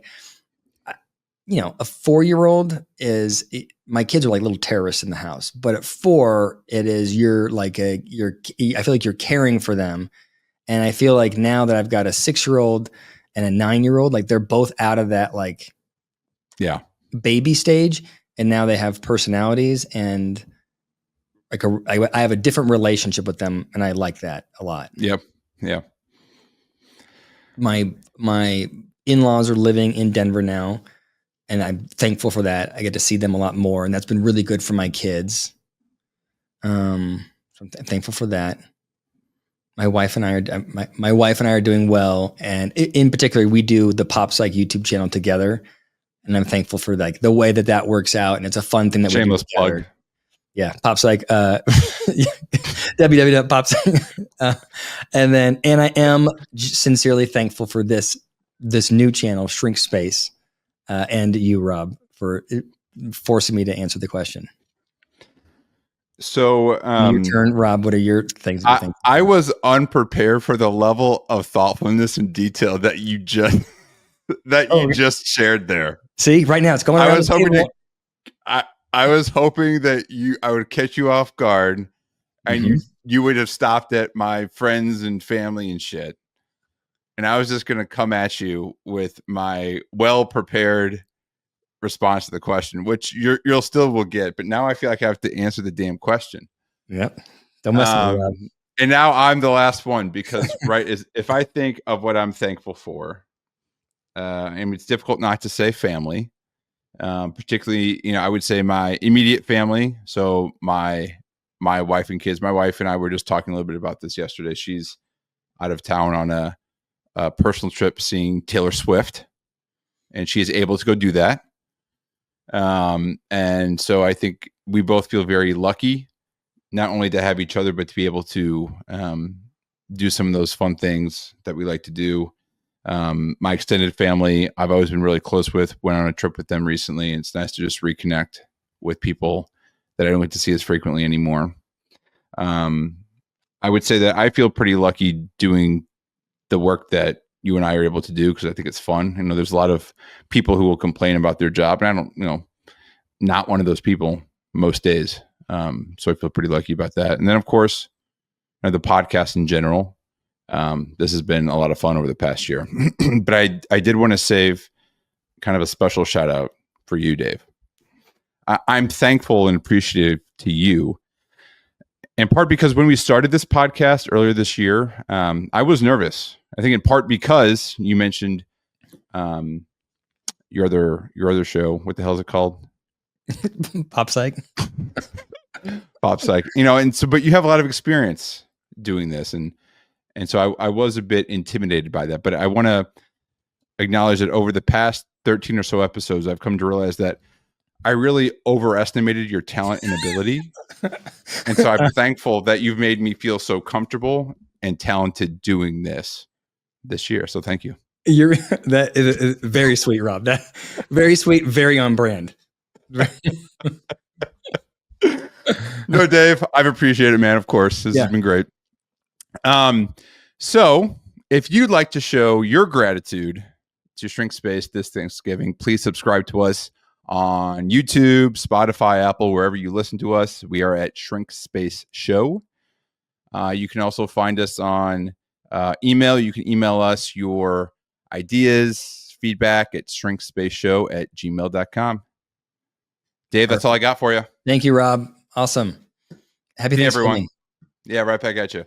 4-year-old my kids are like little terrorists in the house, but at 4, it is, I feel like you're caring for them. And I feel like now that I've got a 6-year-old and a 9-year-old, like they're both out of that, baby stage. And now they have personalities and I have a different relationship with them. And I like that a lot. Yep. Yeah. My in-laws are living in Denver now, and I'm thankful for that. I get to see them a lot more, and that's been really good for my kids. So I'm thankful for that. My wife and I are doing well, and in particular, we do the Pop Psych YouTube channel together, and I'm thankful for the way that works out, and it's a fun thing that shameless we do together. Plug. Yeah, Pop Psych, www.popsych. And I am sincerely thankful for this new channel, Shrink Space, and you, Rob, for forcing me to answer the question. So your turn, Rob. What are your things? I was unprepared for the level of thoughtfulness and detail that you just just shared there. See, right now it's going around. I was hoping that I would catch you off guard, and you would have stopped at my friends and family and shit. And I was just going to come at you with my well-prepared response to the question, which you'll still will get. But now I feel like I have to answer the damn question. Yep. Don't mess with me, Rob. And now I'm the last one because, if I think of what I'm thankful for, it's difficult not to say family. Particularly, I would say my immediate family. So my wife and kids. My wife and I were just talking a little bit about this yesterday. She's out of town on a personal trip seeing Taylor Swift, and she is able to go do that. And so I think we both feel very lucky, not only to have each other, but to be able to do some of those fun things that we like to do. My extended family, I've always been really close with, went on a trip with them recently. And it's nice to just reconnect with people that I don't get to see as frequently anymore. I would say that I feel pretty lucky doing the work that you and I are able to do, because I think it's fun. There's a lot of people who will complain about their job, and I don't, not one of those people most days. So I feel pretty lucky about that. And then, of course, the podcast in general. This has been a lot of fun over the past year, but I did want to save kind of a special shout out for you, Dave. I'm thankful and appreciative to you, in part because when we started this podcast earlier this year, I was nervous. I think in part because you mentioned your other show. What the hell is it called? Pop Psych. Pop Psych. And so, but you have a lot of experience doing this, and so I was a bit intimidated by that. But I want to acknowledge that over the past 13 or so episodes, I've come to realize that I really overestimated your talent and ability. And so I'm thankful that you've made me feel so comfortable and talented doing this year. So thank you. That is very sweet, Rob. That very sweet, very on brand. No, Dave, I've appreciated it, man. Of course, this has been great. So if you'd like to show your gratitude to Shrink Space this Thanksgiving, please subscribe to us on YouTube, Spotify, Apple, wherever you listen to us. We are at Shrink Space Show. You can also find us on email. You can email us your ideas, feedback at shrinkspaceshow@gmail.com. Dave, that's all I got for you. Thank you, Rob. Awesome. Happy Thanksgiving. Everyone. Yeah, right back at you.